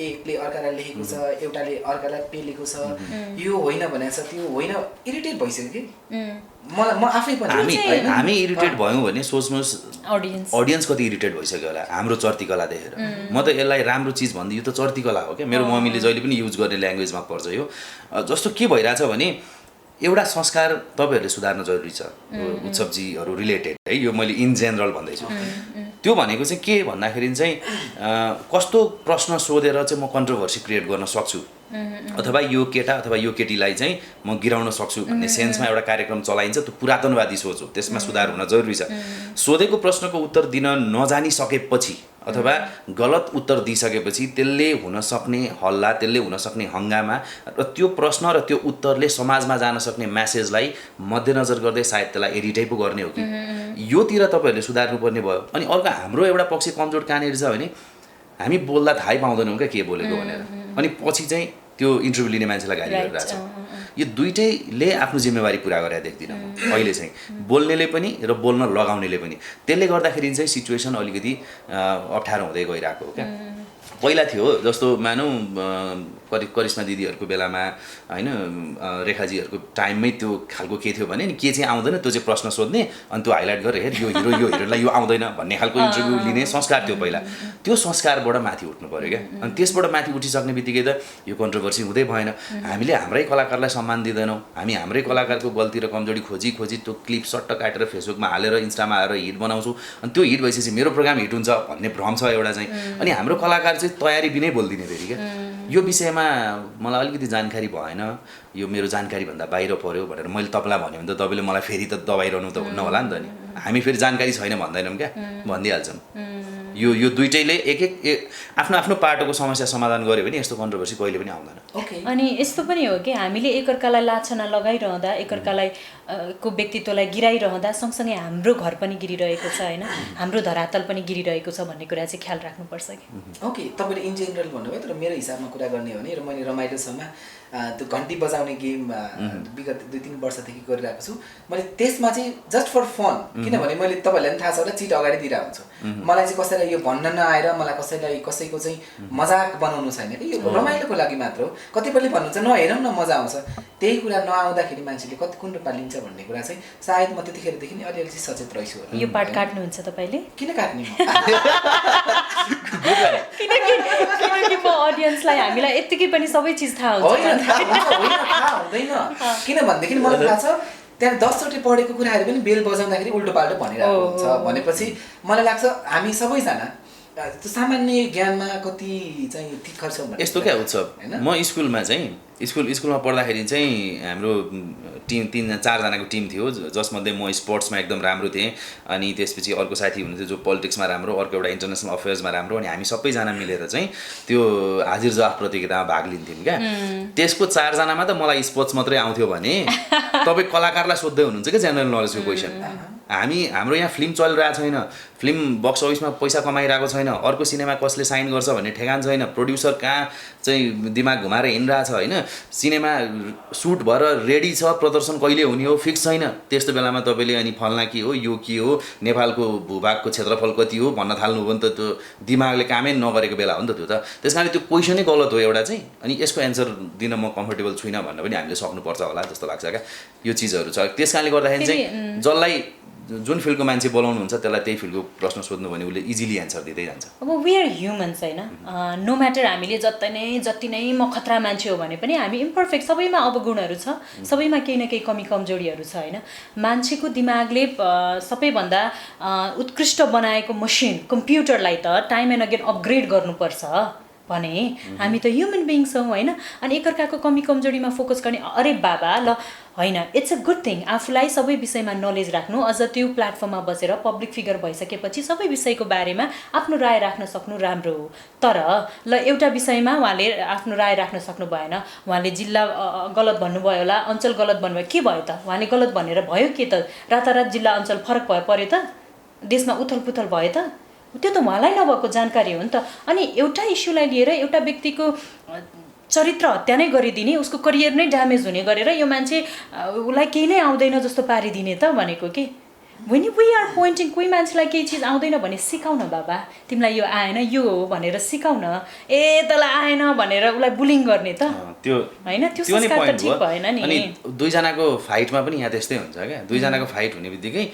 एकले अर्कालाई लेखेको छ एउटाले अर्कालाई पेलेको छ यो होइन भनेको छ त्यो होइन इरिटेट भइसक्यो कि म आफै पनि हामी इरिटेट भयौँ भने सोच्नुहोस् अडियन्स कति इरिटेट भइसक्यो होला हाम्रो चर्तीकला देखेर म त यसलाई राम्रो चिज भन्दै यो त चर्तीकला हो क्या मेरो मम्मीले जहिले पनि युज गर्ने ल्याङ्ग्वेजमा पर्छ यो जस्तो के भइरहेछ भने एउटा संस्कार तपाईँहरूले सुधार्न जरुरी छ उत्सवजीहरू रिलेटेड है यो मैले इन जेनरल भन्दैछु त्यो भनेको चाहिँ के भन्दाखेरि चाहिँ कस्तो प्रश्न सोधेर चाहिँ म कन्ट्रोभर्सी क्रिएट गर्न सक्छु अथवा यो केटा अथवा यो केटीलाई चाहिँ म गिराउन सक्छु भन्ने सेन्समा एउटा कार्यक्रम चलाइन्छ त्यो पुरातनवादी सोच हो त्यसमा सुधार हुन जरुरी छ सोधेको प्रश्नको उत्तर दिन नजानिसकेपछि अथवा गलत उत्तर दिइसकेपछि त्यसले हुन सक्ने हल्ला त्यसले हुन सक्ने हङ्गामा र त्यो प्रश्न र त्यो उत्तरले समाजमा जान सक्ने म्यासेजलाई मध्यनजर गर्दै सायद त्यसलाई एडिटै पो गर्ने हो कि योतिर तपाईँहरूले सुधार्नुपर्ने भयो अनि अर्को हाम्रो एउटा पक्ष कमजोर कहाँनिर छ भने हामी बोल्दा थाहै पाउँदैनौँ क्या के बोलेको भनेर अनि पछि चाहिँ त्यो इन्टरभ्यू लिने मान्छेलाई गाली गरिरहेछ यो दुइटैले आफ्नो जिम्मेवारी पुरा गरेर देख्दिनँ म अहिले चाहिँ बोल्नेले पनि र बोल्न लगाउनेले पनि त्यसले गर्दाखेरि चाहिँ सिचुएसन अलिकति अप्ठ्यारो हुँदै गइरहेको हो क्या पहिला थियो जस्तो मानौँ करिश्मा दिदीहरूको बेलामा होइन रेखाजीहरूको टाइममै त्यो खालको के थियो भने नि के चाहिँ आउँदैन त्यो चाहिँ प्रश्न सोध्ने अनि त्यो हाइलाइट गरेर हेर यो हिरोलाई यो आउँदैन भन्ने खालको इन्टरभ्यू लिने संस्कार थियो पहिला त्यो संस्कारबाट माथि उठ्नु पऱ्यो क्या अनि त्यसबाट माथि उठिसक्ने बित्तिकै त यो कन्ट्रोभर्सी हुँदै भएन हामीले हाम्रै कलाकारलाई सम्मान दिँदैनौँ हामी हाम्रै कलाकारको गल्ती र कमजोरी खोजी त्यो क्लिप सट्ट काटेर फेसबुकमा हालेर इन्स्टामा हालेर हिट बनाउँछौँ अनि त्यो हिट भइसकेपछि मेरो प्रोग्राम हिट हुन्छ भन्ने भ्रम छ एउटा चाहिँ अनि हाम्रो कलाकार चाहिँ तयारी बिनै बोलिदिने फेरि क्या यो विषयमा मलाई अलिकति जानकारी भएन यो मेरो जानकारीभन्दा बाहिर पर्यो भनेर मैले तपाईँलाई भन्यो भने त तपाईँले मलाई फेरि त दबाइरहनु त हुन्न होला नि त नि हामी फेरि जानकारी छैन भन्दैनौँ क्या भनिदिइहाल्छौँ यो दुइटैले एक आफ्नो आफ्नो पाटोको समस्या समाधान गर्यो भने यस्तो कन्ट्रोभर्सी कहिले पनि आउँदैन अनि यस्तो पनि हो कि हामीले एकअर्कालाई लाछना लगाइरहँदा एकअर्कालाई को व्यक्तित्वलाई गिराइरहँदा सँगसँगै हाम्रो घर पनि गिरिरहेको छ होइन हाम्रो धरातल पनि गिरिरहेको छ भन्ने कुरा चाहिँ ख्याल राख्नुपर्छ कि ओके तपाईँले इन जेनरल भन्नुभयो तर मेरो हिसाबमा कुरा गर्ने हो भने र मैले रमाइलोसम्म त्यो घन्टी बजाउने गेम विगत 2-3 वर्षदेखि गरिरहेको छु मैले त्यसमा चाहिँ जस्ट फर फन किनभने मैले तपाईँहरूलाई पनि थाहा छ होला चिट अगाडि दिइरहेको हुन्छु मलाई चाहिँ कसैलाई यो भन्न नआएर मलाई कसैको चाहिँ मजाक बनाउनु छैन कि यो रमाइलोको लागि मात्र हो कतिपयले भन्नुहुन्छ नहेरौँ न मजा आउँछ त्यही कुरा नआउँदाखेरि मान्छेले कति कुन रूपमा लिन्छ भन्ने कुरा चाहिँ सायद म त्यतिखेरदेखि नै अलिअलि चाहिँ सचेत रहेछु होला यो पार्ट काट्नुहुन्छ तपाईँले किन काट्ने किनकि म अडियन्सलाई हामीलाई यतिकै पनि सबै चिज थाहा हुन्छ हुँदैन किनभनेदेखि मलाई थाहा छ त्यहाँ 10 चोटि पढेको कुराहरू पनि बेल बजाउँदाखेरि उल्टो पाल्टो भनिरहेको हुन्छ भनेपछि मलाई लाग्छ हामी सबैजना त्यो सामान्य ज्ञानमा कति चाहिँ तिखर छ भने यस्तो क्या उत्सव म स्कुलमा चाहिँ स्कुलमा पढ्दाखेरि चाहिँ हाम्रो टिम 3-4 जनाको टिम थियो जसमध्ये म स्पोर्ट्समा एकदम राम्रो थिएँ अनि त्यसपछि अर्को साथी हुनुहुन्थ्यो जो पोलिटिक्समा राम्रो अर्को एउटा इन्टरनेसनल अफेयर्समा राम्रो अनि हामी सबैजना मिलेर चाहिँ त्यो हाजिर जवाफ प्रतियोगितामा भाग लिन्थ्यौँ क्या त्यसको 4 जनामा त मलाई स्पोर्ट्स मात्रै आउँथ्यो भने तपाईँ कलाकारलाई सोध्दै हुनुहुन्छ क्या जेनरल नलेजको क्वेसन हाम्रो यहाँ फिल्म चलिरहेको छैन, फिल्म बक्स अफिसमा पैसा कमाइरहेको छैन, अर्को सिनेमा कसले साइन गर्छ भन्ने ठेगान छैन, प्रोड्युसर कहाँ चाहिँ दिमाग घुमाएर हिँडिरहेछ होइन, सिनेमा सुट भएर रेडी छ, प्रदर्शन कहिले हुने हो फिक्स छैन। त्यस्तो बेलामा तपाईँले अनि फल्ना के हो, यो के हो, नेपालको भूभागको क्षेत्रफल कति हो भन्न थाल्नु हो भने त त्यो दिमागले कामै नगरेको बेला हो नि त त्यो त। त्यस कारणले त्यो क्वेसनै गलत हो एउटा चाहिँ। अनि यसको एन्सर दिन म कम्फर्टेबल छुइनँ भन्न पनि हामीले सक्नुपर्छ होला जस्तो लाग्छ क्या। यो चिजहरू छ। त्यस कारणले गर्दाखेरि चाहिँ जसलाई जुन फिल्डको मान्छे बोलाउनुहुन्छ त्यसलाई त्यही फिल्डको प्रश्न सोध्नु भने उसले इजिली एन्सर दिँदै जान्छ। अब वी आर ह्युमन्स होइन, नो म्याटर हामीले जति नै म खतरा मान्छे हो भने पनि हामी इम्पर्फेक्ट, सबैमा अवगुणहरू छ, सबैमा केही न केही कमी कमजोरीहरू छ होइन। मान्छेको दिमागले सबैभन्दा उत्कृष्ट बनाएको मसिन कम्प्युटरलाई त टाइम एन्ड अगेन अपग्रेड गर्नुपर्छ भने हामी त ह्युमन बिङ्स हौँ होइन। अनि एकअर्काको कमी कमजोरीमा फोकस गर्ने, अरे बाबा ल होइन, इट्स अ गुड थिङ आफूलाई सबै विषयमा नलेज राख्नु, अझ त्यो प्लेटफर्ममा बसेर पब्लिक फिगर भइसकेपछि सबै विषयको बारेमा आफ्नो राय राख्न सक्नु राम्रो हो। तर ल एउटा विषयमा उहाँले आफ्नो राय राख्न सक्नु भएन, उहाँले जिल्ला गलत भन्नुभयो होला, अञ्चल गलत भन्नुभयो, के भयो त? उहाँले गलत भनेर भयो के त? रातारात जिल्ला अञ्चल फरक पर्यो त? देशमा उथलपुथल भयो त? त्यो त उहाँलाई नभएको जानकारी हो नि त। अनि एउटा इस्युलाई लिएर एउटा व्यक्तिको चरित्र हत्या नै गरिदिने, उसको करियर नै ड्यामेज हुने गरेर यो मान्छे उसलाई केही नै आउँदैन जस्तो पारिदिने त भनेको के। when we are pointing, कोही मान्छेलाई केही चिज आउँदैन भने सिकाउन, बाबा तिमीलाई यो आएन यो हो भनेर सिकाउन, तँलाई आएन भनेर उसलाई बुलिङ गर्ने त त्यो होइन, त्यो संस्कार त ठिक भएन नि। अनि दुईजनाको फाइटमा पनि यहाँ त्यस्तै हुन्छ क्या। दुईजनाको फाइट हुने बित्तिकै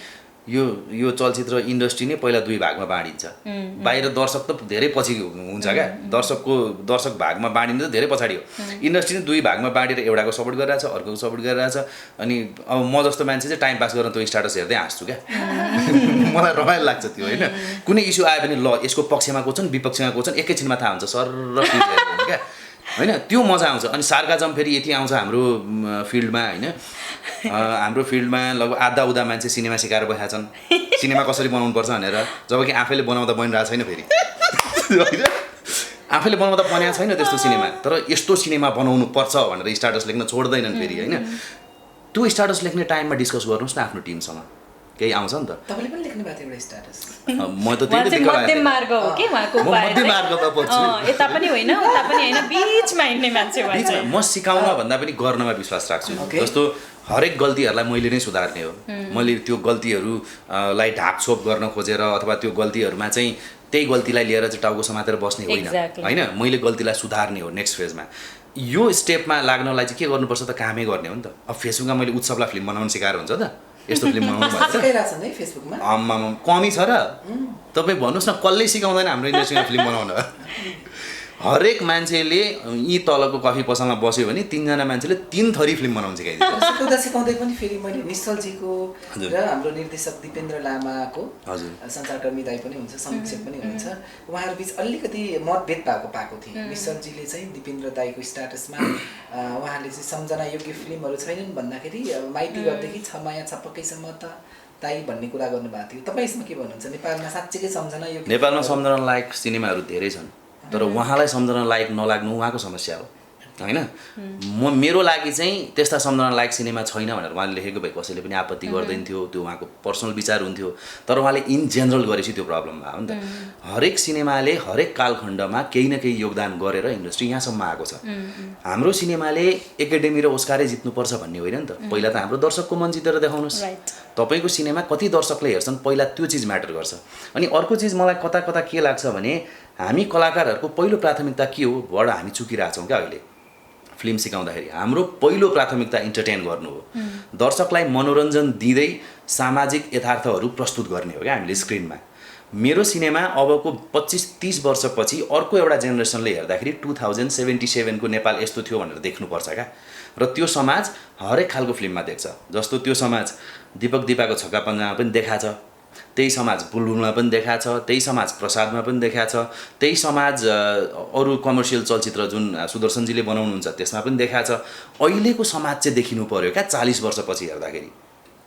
यो चलचित्र इन्डस्ट्री नै पहिला दुई भागमा बाँडिन्छ। बाहिर दर्शक त धेरै पछि हुन्छ क्या, दर्शक भागमा बाँडिनु त धेरै पछाडि हो। इन्डस्ट्री नै दुई भागमा बाँडेर एउटाको सपोर्ट गरिरहेछ, अर्कोको सपोर्ट गरिरहेछ। अनि अब म जस्तो मान्छे चाहिँ टाइम पास गरेर त्यो स्ट्याटस हेर्दै हाँस्छु क्या। मलाई रमाइलो लाग्छ त्यो होइन। कुनै इस्यु आयो भने ल यसको पक्षमा को छन् विपक्षमा को छन् एकैछिनमा थाहा हुन्छ सर र क्या होइन, त्यो मजा आउँछ। अनि सार्काजम फेरि यति आउँछ हाम्रो फिल्डमा होइन। हाम्रो फिल्डमा लगभग आधा उदा मान्छे सिनेमा सिकाएर बसेका छन्, सिनेमा कसरी बनाउनुपर्छ भनेर, जबकि आफैले बनाउँदा बनिरहेको छैन फेरि होइन, आफैले बनाउँदा बनिएको छैन त्यस्तो सिनेमा। तर यस्तो सिनेमा बनाउनु पर्छ भनेर स्ट्याटस लेख्न छोड्दैनन् फेरि होइन। त्यो स्ट्याटस लेख्ने टाइममा डिस्कस गर्नुहोस् न आफ्नो टिमसँग, केही आउँछ नि त। तपाईले पनि लेख्नु भएको थियो एउटा स्ट्याटस। म त त्यही त मध्यम मार्ग हो के उहाँको उपाय, मध्यम मार्गमा पर्छु, यता पनि होइन उता पनि होइन, बीचमा हिँड्ने मान्छे भन्छ। म सिकाउन भन्दा पनि गर्नमा विश्वास राख्छु। जस्तो हरेक गल्तीहरूलाई मैले नै सुधार्ने हो। मैले त्यो गल्तीहरूलाई ढाकछोप गर्न खोजेर अथवा त्यो गल्तीहरूमा चाहिँ त्यही गल्तीलाई लिएर चाहिँ टाउको समातेर बस्ने होइन होइन, मैले गल्तीलाई सुधार्ने हो। नेक्स्ट फेजमा यो स्टेपमा लाग्नलाई चाहिँ के गर्नुपर्छ त? कामै गर्ने हो नि त। अब फेसबुकमा मैले उत्सवलाई फिल्म बनाउन सिकाएर हुन्छ त? यस्तो फिल्म बनाउनु फेसबुकमा आम्मामा कमी छ र? तपाईँ भन्नुहोस् न, कसले सिकाउँदैन हाम्रो इन्डस्ट्रीमा फिल्म बनाउन? हरेक मान्छेले यी तलको कफी पसलमा बस्यो भने 3 जना मान्छेले 3 थरी फिल्म बनाउन सिकाइदिन्छ। सिकाउँदै पनि फेरि मैले निश्चलजीको र हाम्रो निर्देशक दिपेन्द्र लामाको, सञ्चारकर्मी दाइ पनि हुन्छ, समीक्षक पनि हुनुहुन्छ, उहाँहरू बिच अलिकति मतभेद पाएको थिएँ। निश्चलजीले चाहिँ दिपेन्द्र दाइको स्ट्याटसमा उहाँले चाहिँ सम्झना योग्य फिल्महरू छैनन् भन्दाखेरि माइती घरदेखि छ माया छ पक्कैसम्म त दाइ भन्ने कुरा गर्नुभएको थियो। तपाईँ यसमा के भन्नुहुन्छ? नेपालमा साँच्चैकै सम्झना योग्य, नेपालमा सम्झना लायक सिनेमाहरू धेरै छन्, तर उहाँलाई सम्झना लायक नलाग्नु उहाँको समस्या हो होइन। मेरो लागि चाहिँ त्यस्ता सम्झना लायक सिनेमा छैन भनेर उहाँले लेखेको भए कसैले पनि आपत्ति गर्दैन थियो, त्यो उहाँको पर्सनल विचार हुन्थ्यो। तर उहाँले इन जेनरल गरेपछि त्यो प्रब्लम भयो नि त। हरेक सिनेमाले हरेक कालखण्डमा केही न केही योगदान गरेर इन्डस्ट्री यहाँसम्म आएको छ। हाम्रो सिनेमाले एकाडेमी र ओस्कारै जित्नुपर्छ भन्ने होइन नि त। पहिला त हाम्रो दर्शकको मन जितेर देखाउनुहोस्। तपाईँको सिनेमा कति दर्शकले हेर्छन् पहिला त्यो चिज म्याटर गर्छ। अनि अर्को चिज मलाई कता कता के लाग्छ भने हामी कलाकारहरूको पहिलो प्राथमिकता के हो? बडा हामी चुकिरहेछौँ क्या अहिले फिल्म सिकाउँदाखेरि। हाम्रो पहिलो प्राथमिकता इन्टरटेन गर्नु हो, दर्शकलाई मनोरञ्जन दिँदै सामाजिक यथार्थहरू प्रस्तुत गर्ने हो क्या हामीले स्क्रिनमा। मेरो सिनेमा अबको 25-30 वर्षपछि अर्को एउटा जेनेरेसनले हेर्दाखेरि 2077 को नेपाल यस्तो थियो भनेर देख्नुपर्छ क्या। र त्यो समाज हरेक खालको फिल्ममा देख्छ। जस्तो त्यो समाज दीपक दीपाको छक्का पन्जामा पनि देखाएको छ, त्यही समाज बुलबुलमा पनि देखाएको छ, त्यही समाज प्रसादमा पनि देखाएको छ, त्यही समाज अरू कमर्सियल चलचित्र जुन सुदर्शनजीले बनाउनुहुन्छ त्यसमा पनि देखाएको छ। अहिलेको समाज चाहिँ देखिनु पर्यो क्या 40 वर्षपछि हेर्दाखेरि।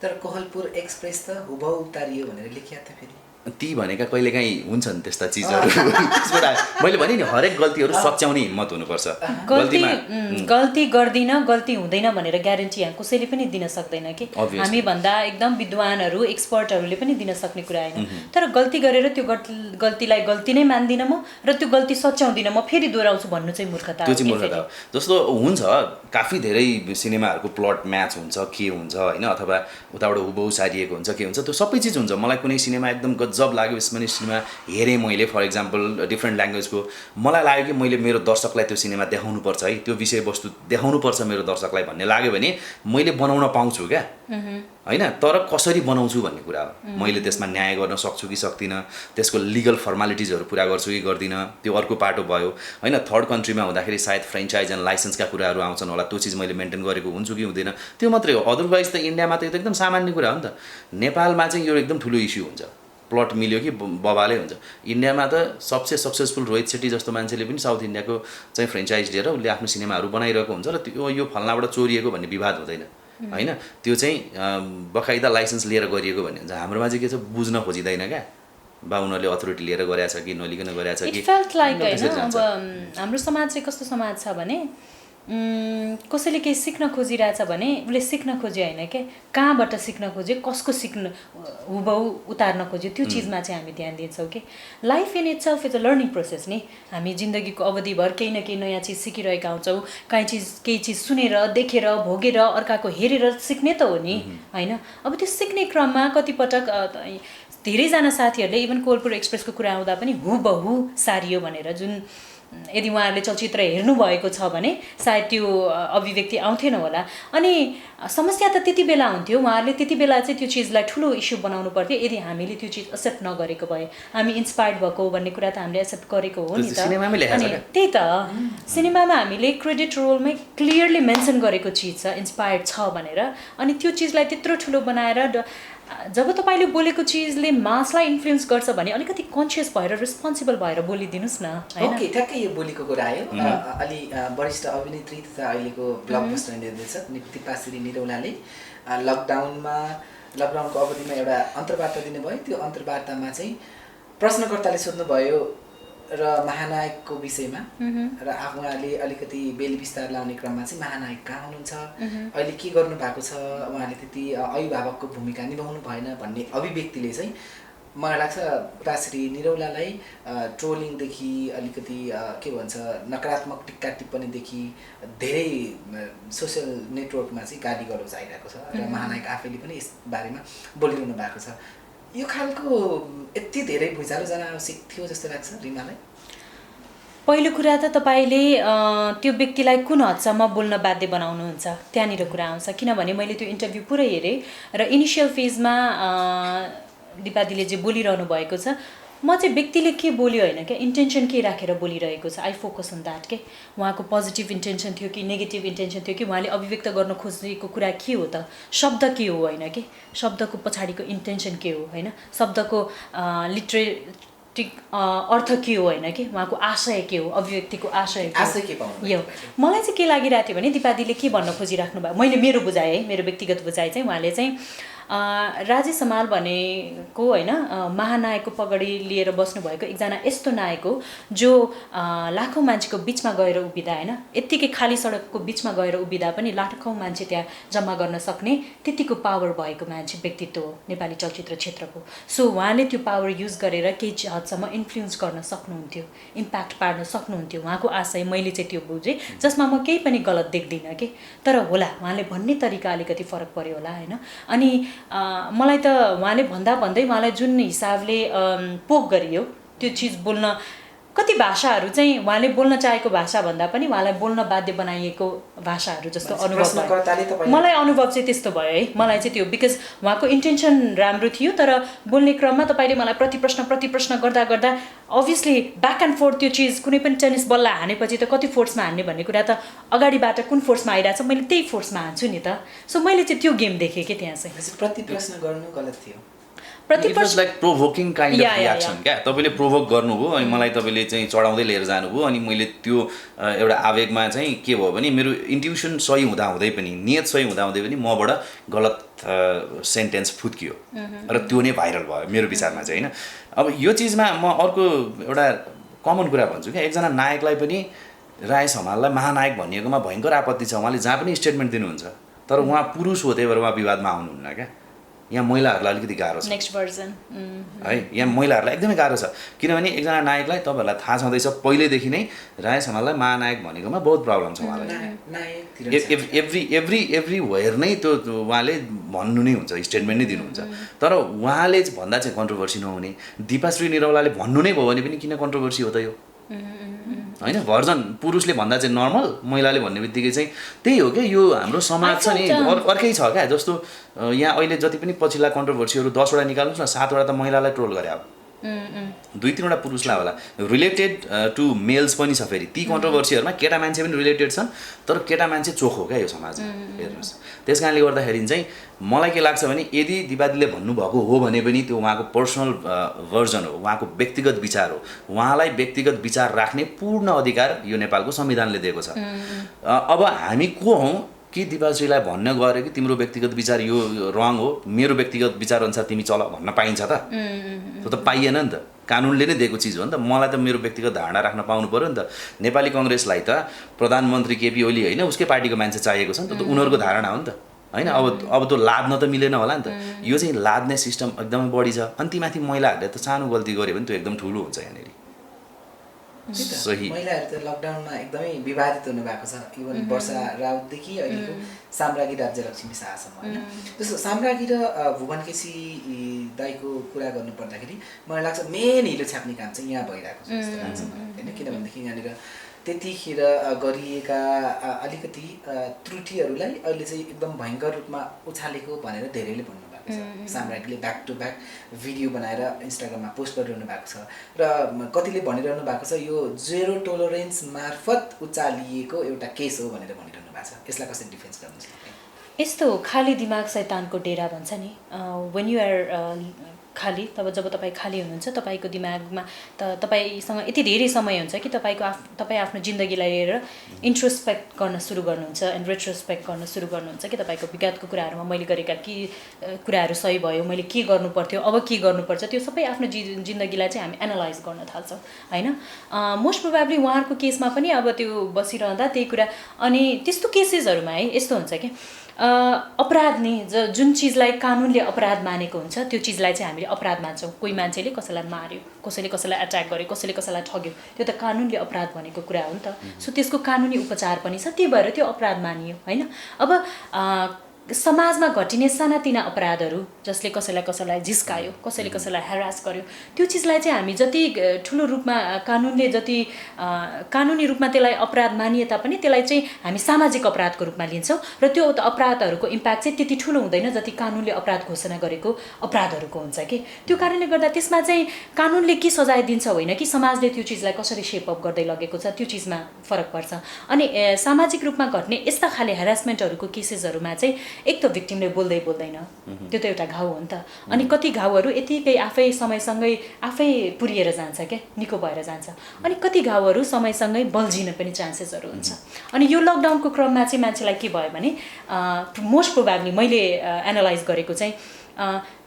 तर कोहलपुर एक्सप्रेस त हुबहु उतारियो भनेर लेखिया थियो फेरि। ती भनेका कहिलेकाहीँ हुन्छन् त्यस्ता चिजहरू त्यसबाट मैले भने नि हरेक गल्तीहरू सच्याउने हिम्मत हुनुपर्छ गल्ती गर्दिन गल्ती हुँदैन भनेर ग्यारेन्टी यहाँ कसैले पनि दिन सक्दैन कि हामी भन्दा एकदम विद्वानहरू एक्सपर्टहरूले पनि दिन सक्ने कुरा होइन तर गल्ती गरेर त्यो गल्तीलाई गल्ती नै मान्दिनँ म र त्यो गल्ती सच्याउँदिनँ म फेरि दोहोऱ्याउँछु भन्नु चाहिँ मूर्खता त्यो चाहिँ मूर्खता हो जस्तो हुन्छ काफी धेरै सिनेमाहरूको प्लट म्याच हुन्छ के हुन्छ होइन अथवा उताबाट हुबहु सारिएको हुन्छ के हुन्छ त्यो सबै चिज हुन्छ मलाई कुनै सिनेमा एकदम गजब लाग्यो यसमा सिनेमा हेरेँ मैले फर इक्जाम्पल डिफ्रेन्ट ल्याङ्ग्वेजको मलाई लाग्यो कि मैले मेरो दर्शकलाई त्यो सिनेमा देखाउनुपर्छ है त्यो विषयवस्तु देखाउनुपर्छ मेरो दर्शकलाई भन्ने लाग्यो भने मैले बनाउन पाउँछु क्या होइन तर कसरी बनाउँछु भन्ने कुरा हो मैले त्यसमा न्याय गर्न सक्छु कि सक्दिनँ त्यसको लिगल फर्मालिटिजहरू पुरा गर्छु कि गर्दिनँ त्यो अर्को पाटो भयो होइन थर्ड कन्ट्रीमा हुँदाखेरि सायद फ्रेन्चाइज एन्ड लाइसेन्सका कुराहरू आउँछन् होला त्यो चिज मैले मेन्टेन गरेको हुन्छु कि हुँदैन त्यो मात्रै हो अदरवाइज त इन्डियामा त एकदम सामान्य कुरा हो नि त नेपालमा चाहिँ यो एकदम ठुलो इस्यु हुन्छ प्लट मिल्यो कि बबालै हुन्छ इन्डियामा त सबसे सक्सेसफुल रोहित शेट्टी जस्तो मान्छेले पनि साउथ इन्डियाको चाहिँ फ्रेन्चाइज लिएर उसले आफ्नो सिनेमाहरू बनाइरहेको हुन्छ र त्यो यो फल्नाबाट चोरिएको भन्ने विवाद हुँदैन होइन त्यो चाहिँ बकाइदा लाइसेन्स लिएर गरिएको भन्ने हुन्छ हाम्रोमा चाहिँ के छ बुझ्न खोजिँदैन क्या बा उनीहरूले अथोरिटी लिएर गरेछ कि नलिकन गरेछ कि अब हाम्रो समाज चाहिँ कस्तो समाज छ भने कसैले केही सिक्न खोजिरहेछ भने उसले सिक्न खोज्यो होइन क्या कहाँबाट सिक्न खोज्यो कसको सिक्न हुबहु उतार्न खोज्यो त्यो चिजमा चाहिँ हामी ध्यान दिन्छौँ कि life in itself is a learning process नि हामी जिन्दगीको अवधिभर केही न केही नयाँ चिज सिकिरहेका हुन्छौँ केही चिज सुनेर देखेर भोगेर अर्काको हेरेर सिक्ने त हो नि होइन अब त्यो सिक्ने क्रममा कतिपटक धेरैजना साथीहरूले इभन कोलपुर एक्सप्रेसको कुरा आउँदा पनि हुबहु सारियो भनेर जुन यदि उहाँहरूले चलचित्र हेर्नुभएको छ भने सायद त्यो अभिव्यक्ति आउँथेन होला अनि समस्या त त्यति बेला हुन्थ्यो उहाँहरूले त्यति बेला चाहिँ त्यो चिजलाई ठुलो इस्यु बनाउनु पर्थ्यो यदि हामीले त्यो चिज एक्सेप्ट नगरेको भए हामी इन्सपायर्ड भएको भन्ने कुरा त हामीले एक्सेप्ट गरेको हो नि त अनि त्यही त सिनेमामा हामीले क्रेडिट रोलमै क्लियरली मेन्सन गरेको चिज छ इन्सपायर्ड छ भनेर अनि त्यो चिजलाई त्यत्रो ठुलो बनाएर जब तपाईँले बोलेको चिजले मासलाई इन्फ्लुएन्स गर्छ भने अलिकति कन्सियस भएर रेस्पोन्सिबल भएर बोलिदिनुहोस् न ओके ठ्याक्कै यो बोलीको कुरा आयो अलि वरिष्ठ अभिनेत्री तथा अहिलेको ब्लकबस्टर निर्देशक दिपाश्री निरौलाले लकडाउनको अवधिमा एउटा अन्तर्वार्ता दिनुभयो त्यो अन्तर्वार्तामा चाहिँ प्रश्नकर्ताले सोध्नुभयो र महानायकको विषयमा र उहाँले अलिकति बेली विस्तार लाउने क्रममा चाहिँ महानायक कहाँ हुनुहुन्छ अहिले के गर्नु भएको छ उहाँले त्यति अभिभावकको भूमिका निभाउनु भएन भन्ने अभिव्यक्तिले चाहिँ मलाई लाग्छ दिपाश्री निरौलालाई ट्रोलिङदेखि अलिकति के भन्छ नकारात्मक टिक्का टिप्पणीदेखि धेरै सोसियल नेटवर्कमा चाहिँ गाली गलौज आइरहेको छ र महानायक आफैले पनि यस बारेमा बोलिरहनु भएको छ यो खालको यति धेरै भुइँचालो जान आवश्यक थियो जस्तो लाग्छ रिमालाई पहिलो कुरा त तपाईँले त्यो व्यक्तिलाई कुन हदसम्म बोल्न बाध्य बनाउनुहुन्छ त्यहाँनिर कुरा आउँछ किनभने मैले त्यो इन्टरभ्यू पुरै हेरेँ र इनिसियल फेजमा दिपादीले जे बोलिरहनु भएको छ म चाहिँ व्यक्तिले के बोल्यो होइन क्या इन्टेन्सन के राखेर बोलिरहेको छ आई फोकस अन द्याट के उहाँको पोजिटिभ इन्टेन्सन थियो कि नेगेटिभ इन्टेन्सन थियो कि उहाँले अभिव्यक्त गर्न खोजेको कुरा के हो त शब्द के हो होइन कि शब्दको पछाडिको इन्टेन्सन के हो होइन शब्दको लिटरेटिक अर्थ के हो होइन कि उहाँको आशय के हो अभिव्यक्तिको आशय यो मलाई चाहिँ के लागिरहेको थियो भने दिपादीले के भन्न खोजिराख्नु भयो मैले मेरो बुझाइ है मेरो व्यक्तिगत बुझाइ चाहिँ उहाँले चाहिँ राजेश हमाल भनेको होइन महानायकको पगडी लिएर बस्नुभएको एकजना यस्तो नायक हो जो लाखौँ मान्छेको बिचमा गएर उभिँदा होइन यत्तिकै खाली सडकको बिचमा गएर उभिँदा पनि लाखौँ मान्छे त्यहाँ जम्मा गर्न सक्ने त्यतिको पावर भएको मान्छे व्यक्तित्व हो नेपाली चलचित्र क्षेत्रको सो उहाँले त्यो पावर युज गरेर केही हदसम्म इन्फ्लुएन्स गर्न सक्नुहुन्थ्यो इम्प्याक्ट पार्न सक्नुहुन्थ्यो उहाँको आशय मैले चाहिँ त्यो बुझेँ जसमा म केही पनि गलत देख्दिनँ कि तर होला उहाँले भन्ने तरिका अलिकति फरक पर्यो होला होइन अनि मलाई त उहाँले भन्दै उहाँलाई जुन हिसाबले पोक गरियो त्यो चिज बोल्न कति भाषाहरू चाहिँ उहाँले बोल्न चाहेको भाषा भन्दा पनि उहाँलाई बोल्न बाध्य बनाइएको भाषाहरू जस्तो अनुभव भयो मलाई अनुभव चाहिँ त्यस्तो भयो है मलाई चाहिँ त्यो बिकज उहाँको इन्टेन्सन राम्रो थियो तर बोल्ने क्रममा तपाईँले मलाई प्रतिप्रश्न गर्दा अभियसली ब्याक एन्ड फोर्थ त्यो चिज कुनै पनि टेनिस बल्ला हानेपछि त कति फोर्समा हान्ने भन्ने कुरा त अगाडिबाट कुन फोर्समा आइरहेछ मैले त्यही फोर्समा हान्छु नि त सो मैले चाहिँ त्यो गेम देखेँ कि त्यहाँ चाहिँ प्रतिप्रश्न गर्नु गलत थियो it was like provoking kind of reaction क्या तपाईँले प्रोभोक गर्नुभयो अनि मलाई तपाईँले चाहिँ चढाउँदै लिएर जानुभयो अनि मैले त्यो एउटा आवेगमा चाहिँ के भयो भने मेरो इन्ट्युसन सही हुँदाहुँदै पनि नियत सही हुँदाहुँदै पनि मबाट गलत सेन्टेन्स फुत्कियो र त्यो नै भाइरल भयो मेरो विचारमा चाहिँ होइन। अब यो चिजमा म अर्को एउटा कमन कुरा भन्छु क्या, एकजना नायकलाई पनि राय समाललाई महानायक भनिएकोमा भयङ्कर आपत्ति छ, उहाँले जहाँ पनि स्टेटमेन्ट दिनुहुन्छ, तर उहाँ पुरुष हो त्यही भएर उहाँ विवादमा आउनुहुन्न क्या। यहाँ महिलाहरूलाई अलिकति गाह्रो छ नेक्स्ट भर्जन है, यहाँ महिलाहरूलाई एकदमै गाह्रो छ किनभने एकजना नायकलाई तपाईँहरूलाई थाहा छँदैछ पहिल्यैदेखि नै राय समाललाई महानायक भनेकोमा बहुत प्रब्लम छ उहाँलाई। एभ्री वेयर नै त्यो उहाँले भन्नु नै हुन्छ, स्टेटमेन्ट नै दिनुहुन्छ, तर उहाँले भन्दा चाहिँ कन्ट्रोभर्सी नहुने, दिपाश्री निरौलाले भन्नु नै भयो भने पनि किन कन्ट्रोभर्सी हो त यो होइन। भर्जन पुरुषले भन्दा चाहिँ नर्मल, महिलाले भन्ने बित्तिकै चाहिँ त्यही हो क्या, यो हाम्रो समाज छ नि अर्कै छ क्या। जस्तो यहाँ अहिले जति पनि पछिल्ला कन्ट्रोभर्सीहरू 10 वटा निकाल्नुहोस् न, 7 वटा त महिलालाई ट्रोल गरे, अब 2-3 वटा पुरुषलाई होला। रिलेटेड टु मेल्स पनि छ फेरि ती कन्ट्रोभर्सीहरूमा, केटा मान्छे पनि रिलेटेड छन् तर केटा मान्छे चोखो क्या यो समाजमा हेर्नुहोस्। त्यस कारणले गर्दाखेरि चाहिँ मलाई के लाग्छ भने यदि दिपादीले भन्नुभएको हो भने पनि त्यो उहाँको पर्सनल भर्जन हो, उहाँको व्यक्तिगत विचार हो, उहाँलाई व्यक्तिगत विचार राख्ने पूर्ण अधिकार यो नेपालको संविधानले दिएको छ। अब हामी को हौँ कि दिपाश्रीलाई भन्न गऱ्यो कि तिम्रो व्यक्तिगत विचार यो रङ हो, मेरो व्यक्तिगत विचार अनुसार तिमी चल भन्न पाइन्छ त? त्यो त पाइएन नि त, कानुनले नै दिएको चिज हो नि त। मलाई त मेरो व्यक्तिगत धारणा राख्न पाउनु पऱ्यो नि त। नेपाली कङ्ग्रेसलाई त प्रधानमन्त्री केपी ओली होइन उसकै पार्टीको मान्छे चाहिएको छ नि त, उनीहरूको धारणा हो नि त होइन। अब त्यो लाद्न त मिलेन होला नि त, यो चाहिँ लाद्ने सिस्टम एकदमै बढी छ। अनि ती माथि महिलाहरूले त सानो गल्ती गऱ्यो भने त्यो एकदम ठुलो हुन्छ यहाँनिर। सही महिलाहरू त लकडाउनमा एकदमै विवादित हुनुभएको छ, इभन वर्षा राउतदेखि अहिलेको साम्राज्ञी राज्यलक्ष्मी शाहसम्म होइन। जस्तो साम्राज्ञी र भुवन केसी दाईको कुरा गर्नु पर्दाखेरि मलाई लाग्छ मेन हिलो छाप्ने काम चाहिँ यहाँ भइरहेको छ जस्तो लाग्छ होइन। किनभनेदेखि यहाँनिर त्यतिखेर गरिएका अलिकति त्रुटिहरूलाई अहिले चाहिँ एकदम भयङ्कर रूपमा उछालेको भनेर धेरैले भन्नुभएको छ। साम्राज्ञीले ब्याक टु ब्याक भिडियो बनाएर इन्स्टाग्राममा पोस्ट गरिरहनु भएको छ र कतिले भनिरहनु भएको छ यो जेरो टोलरेन्स मार्फत उचालिएको एउटा केस हो भनेर भनिरहनु भएको छ। यसलाई कसरी डिफेन्स गर्नुहुन्छ? यस्तो खाली दिमाग शैतानको डेरा भन्छ नि, वेन यु आर खाली, तब जब तपाईँ खाली हुनुहुन्छ तपाईँको दिमागमा त तपाईँसँग यति धेरै समय हुन्छ कि तपाईँ आफ्नो जिन्दगीलाई लिएर इन्ट्रोस्पेक्ट गर्न सुरु गर्नुहुन्छ एन्ड रेट्रोस्पेक्ट गर्न सुरु गर्नुहुन्छ कि तपाईँको विगतको कुराहरूमा मैले गरेका के कुराहरू सही भयो, मैले के गर्नु पर्थ्यो, अब के गर्नुपर्छ, त्यो सबै आफ्नो जिन्दगीलाई चाहिँ हामी एनालाइज गर्न थाल्छौँ होइन। मोस्ट प्रोभाब्ली उहाँहरूको केसमा पनि अब त्यो बसिरहँदा त्यही कुरा, अनि त्यस्तो केसेसहरूमा है यस्तो हुन्छ कि अपराध नै जुन चिजलाई कानुनले अपराध मानेको हुन्छ त्यो चिजलाई चाहिँ हामीले अपराध मान्छौँ। कोही मान्छेले कसैलाई मार्यो, कसैले कसैलाई एट्याक गर्यो, कसैले कसैलाई ठग्यो, त्यो त कानुनले अपराध भनेको कुरा हो नि त। सो त्यसको कानुनी उपचार पनि छ, त्यही भएर त्यो अपराध मानियो होइन। अब समाजमा घटिने सानातिना अपराधहरू जसले कसैलाई झिस्कायो, कसैले कसैलाई ह्यारास गर्यो, त्यो चिजलाई चाहिँ हामी जति ठुलो रूपमा कानुनले जति कानुनी रूपमा त्यसलाई अपराध मानिए तापनि त्यसलाई चाहिँ हामी सामाजिक अपराधको रूपमा लिन्छौँ र त्यो अपराधहरूको इम्प्याक्ट चाहिँ त्यति ठुलो हुँदैन जति कानुनले अपराध घोषणा गरेको अपराधहरूको हुन्छ कि। त्यो कारणले गर्दा त्यसमा चाहिँ कानुनले के सजाय दिन्छ होइन कि समाजले त्यो चिजलाई कसरी सेपअप गर्दै लगेको छ त्यो चिजमा फरक पर्छ। अनि सामाजिक रूपमा घट्ने यस्ता खाले ह्यारासमेन्टहरूको केसेसहरूमा चाहिँ एक त भिक्टिमले बोल्दै बोल्दैन, त्यो त एउटा घाउ हो नि त। अनि कति घाउहरू यतिकै आफै समयसँगै आफै पुरिएर जान्छ क्या, निको भएर जान्छ। अनि कति घाउहरू समयसँगै बल्झिन पनि चान्सेसहरू हुन्छ। अनि यो लकडाउनको क्रममा चाहिँ मान्छेलाई के भयो भने मोस्ट प्रोभाब्ली मैले एनालाइज गरेको चाहिँ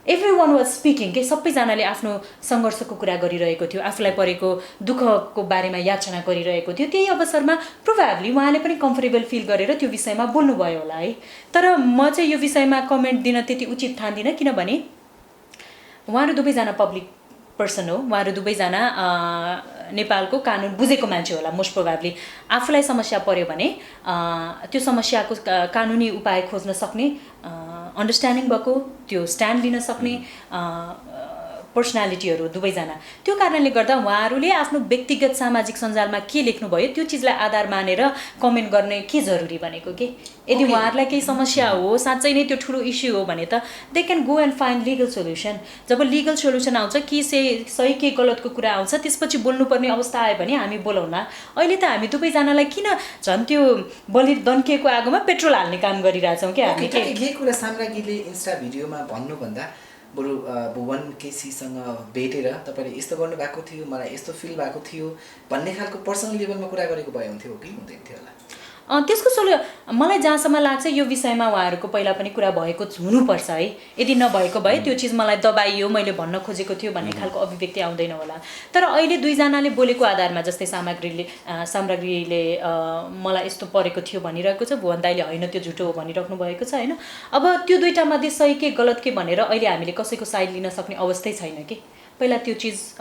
एभ्री वान वाज स्पिकिङ के सबैजनाले आफ्नो सङ्घर्षको कुरा गरिरहेको थियो, आफूलाई परेको दुःखको बारेमा याचना गरिरहेको थियो। त्यही अवसरमा प्रोभाब्ली उहाँले पनि कम्फर्टेबल फिल गरेर त्यो विषयमा बोल्नुभयो होला है। तर म चाहिँ यो विषयमा कमेन्ट दिन त्यति उचित ठान्दिनँ किनभने उहाँहरू दुवैजना पब्लिक पर्सन हो, उहाँहरू दुवैजना नेपालको कानुन बुझेको मान्छे होला। मोस्ट प्रोभाब्ली आफूलाई समस्या पर्यो भने त्यो समस्याको कानुनी उपाय खोज्न सक्ने अन्डरस्ट्यान्डिङ भएको, त्यो स्ट्यान्ड लिन सक्ने पर्सनालिटीहरू दुवैजना। त्यो कारणले गर्दा उहाँहरूले आफ्नो व्यक्तिगत सामाजिक सञ्जालमा के लेख्नुभयो त्यो चिजलाई आधार मानेर कमेन्ट गर्ने के जरुरी भनेको के। यदि उहाँहरूलाई केही समस्या हो, साँच्चै नै त्यो ठुलो इस्यु हो भने त they can go and find legal solution. जब लिगल सोल्युसन आउँछ कि सही के गलतको कुरा आउँछ त्यसपछि बोल्नुपर्ने अवस्था आयो भने हामी बोलाउला। अहिले त हामी दुवैजनालाई किन झन् त्यो बलि दन्किएको आगोमा पेट्रोल हाल्ने काम गरिरहेछौँ क्या हामी। यही कुरा साम्राज्ञीले इन्स्टा भिडियोमा भन्नुभन्दा बरु भुवन केसीसँग भेटेर तपाईँले यस्तो गर्नुभएको थियो, मलाई यस्तो फिल भएको थियो भन्ने खालको पर्सनल लेभलमा कुरा गरेको भए हुन्थ्यो कि हुँदैन थियो होला? त्यसको मलाई जहाँसम्म लाग्छ यो विषयमा उहाँहरूको पहिला पनि कुरा भएको हुनुपर्छ है। यदि नभएको भए त्यो चिज मलाई दबाइयो, मैले भन्न खोजेको थियो भन्ने खालको अभिव्यक्ति आउँदैन होला। तर अहिले दुईजनाले बोलेको आधारमा, जस्तै सामग्रीले मलाई यस्तो परेको थियो भनिरहेको छ, भुवन दाइले होइन त्यो झुटो हो भनिराख्नु भएको छ होइन। अब त्यो दुईटा मध्ये सही के गलत के भनेर अहिले हामीले कसैको साइड लिन सक्ने अवस्थै छैन कि। पहिला त्यो चिज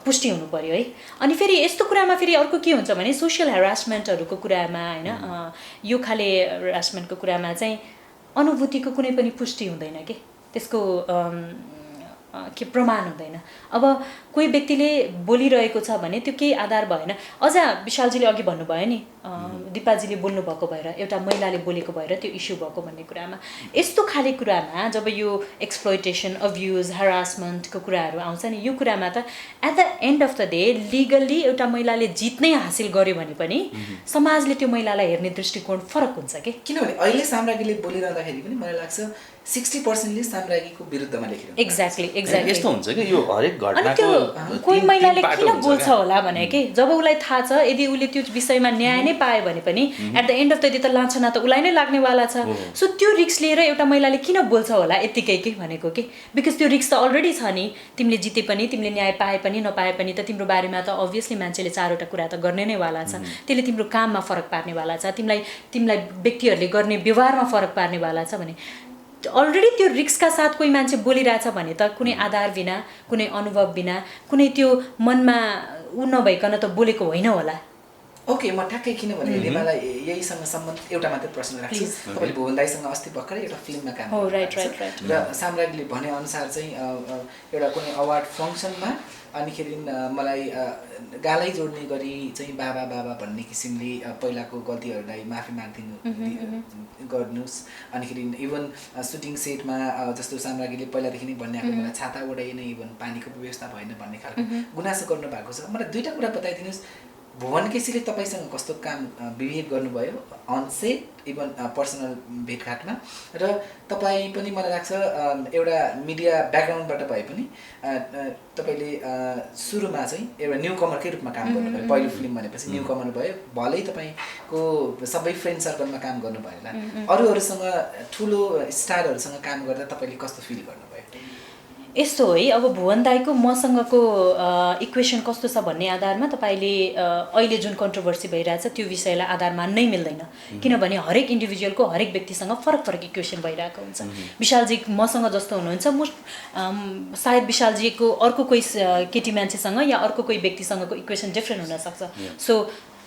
पुष्टि हुनु पर्यो है। अनि फेरि यस्तो कुरामा फेरि अर्को के हुन्छ भने सोसियल हेरासमेन्टहरूको कुरामा होइन, यो खाले हेरासमेन्टको कुरामा चाहिँ अनुभूतिको कुनै पनि पुष्टि हुँदैन कि, त्यसको के प्रमाण हुँदैन। अब कोही व्यक्तिले बोलिरहेको छ भने त्यो केही आधार भएन। अझ विशालजीले अघि भन्नुभयो नि, दिपाजीले बोल्नु भएको भएर, एउटा महिलाले बोलेको भएर त्यो इस्यु भएको भन्ने कुरामा, यस्तो खाले कुरामा जब यो एक्सप्लोइटेसन, अब्युज, हरासमेन्टको कुराहरू आउँछ नि, यो कुरामा त at the end of the day legally एउटा महिलाले जित नै हासिल गर्यो भने पनि समाजले त्यो महिलालाई हेर्ने दृष्टिकोण फरक हुन्छ कि। किनभने अहिले साम्राज्ञीले बोलिरहँदाखेरि पनि मलाई लाग्छ 60% साम्राज्ञीको विरुद्धमा लेखिरहेको। एक्ज्याक्टली यस्तो हुन्छ कि यो हरेक घटनाको कोही महिलाले किन बोल्छ होला भने कि जब उसलाई थाहा छ यदि उसले त्यो विषयमा न्याय नै पायो भने पनि at the end of the day त लान्छना त उसलाई नै लाग्नेवाला छ। सो त्यो रिस्क लिएर एउटा महिलाले किन बोल्छ होला यत्तिकै के भनेको कि, बिकज त्यो रिस्क त अलरेडी छ नि। तिमीले जिते पनि, तिमीले न्याय पाए पनि नपाए पनि त तिम्रो बारेमा त अभियसली मान्छेले चारवटा कुरा त गर्ने नै वाला छ। त्यसले तिम्रो काममा फरक पार्नेवाला छ, तिमीलाई व्यक्तिहरूले गर्ने व्यवहारमा फरक पार्नेवाला छ भने अलरेडी त्यो रिस्कका साथ कोही मान्छे बोलिरहेछ भने त कुनै आधार बिना, कुनै अनुभव बिना, कुनै त्यो मनमा ऊ नभइकन त बोलेको होइन होला। ओके, म ठ्याक्कै किनभने रिमालाई यहीसँग सम्बन्धित एउटा मात्रै प्रश्न राख्छु। तपाईँले भुवन दाइसँग अस्ति भर्खरै एउटा फिल्ममा काम गर्नुभएको छ र साम्राज्ञीले भनेअनुसार चाहिँ एउटा कुनै अवार्ड फङ्सनमा अनिखेरि मलाई गालै जोड्ने गरी चाहिँ बाबा बाबा भन्ने किसिमले पहिलाको गल्तीहरूलाई माफी मागिदिनु गर्नुहोस्। अनिखेरि इभन सुटिङ सेटमा जस्तो साम्राज्ञीले पहिलादेखि नै भन्ने आएको मलाई छाता ओढाइ नै इभन पानीको व्यवस्था भएन भन्ने खालको गुनासो गर्नुभएको छ। मलाई दुईवटा कुरा बताइदिनुहोस्, भुवन केसीले तपाईँसँग कस्तो काम बिहेभ गर्नुभयो अन सेट इभन पर्सनल भेटघाटमा, र तपाईँ पनि मलाई लाग्छ एउटा मिडिया ब्याकग्राउन्डबाट भए पनि तपाईँले सुरुमा चाहिँ एउटा न्यू कमरकै रूपमा काम गर्नुभयो। पहिलो फिल्म भनेपछि न्यू कमर भयो, भलै तपाईँको सबै फ्रेन्ड सर्कलमा काम गर्नुभयो होला। अरूहरूसँग ठुलो स्टारहरूसँग काम गर्दा तपाईँले कस्तो फिल गर्नुभयो? यस्तो है, अब भुवन दाइको मसँगको इक्वेसन कस्तो छ भन्ने आधारमा तपाईँले अहिले जुन कन्ट्रोभर्सी भइरहेछ त्यो विषयलाई आधार मान्नै मिल्दैन। किनभने हरेक इन्डिभिजुअलको हरेक व्यक्तिसँग फरक फरक इक्वेसन भइरहेको हुन्छ। विशालजी मसँग जस्तो हुनुहुन्छ, म सायद विशालजीको अर्को कोही केटी मान्छेसँग या अर्को कोही व्यक्तिसँगको इक्वेसन डिफ्रेन्ट हुनसक्छ। सो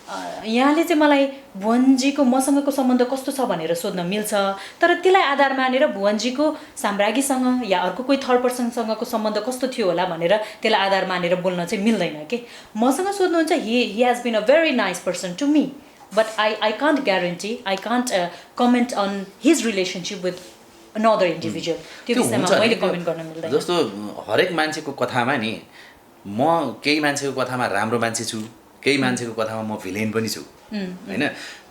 यहाँले चाहिँ मलाई भुवनजीको मसँगको सम्बन्ध कस्तो छ भनेर सोध्न मिल्छ, तर त्यसलाई आधार मानेर भुवनजीको साम्राज्ञीसँग या अर्को कोही थर्ड पर्सनसँगको सम्बन्ध कस्तो थियो होला भनेर त्यसलाई आधार मानेर बोल्न चाहिँ मिल्दैन कि। मसँग सोध्नुहुन्छ, he has been a very nice person to me, but I can't guarantee, I can't comment on his relationship with another individual. त्यो विषयमा मैले कमेन्ट गर्न मिल्दैन। जस्तो हरेक मान्छेको कथामा नि म केही मान्छेको कथामा राम्रो मान्छे छु, केही मान्छेको कथामा म भिलेन पनि छु होइन।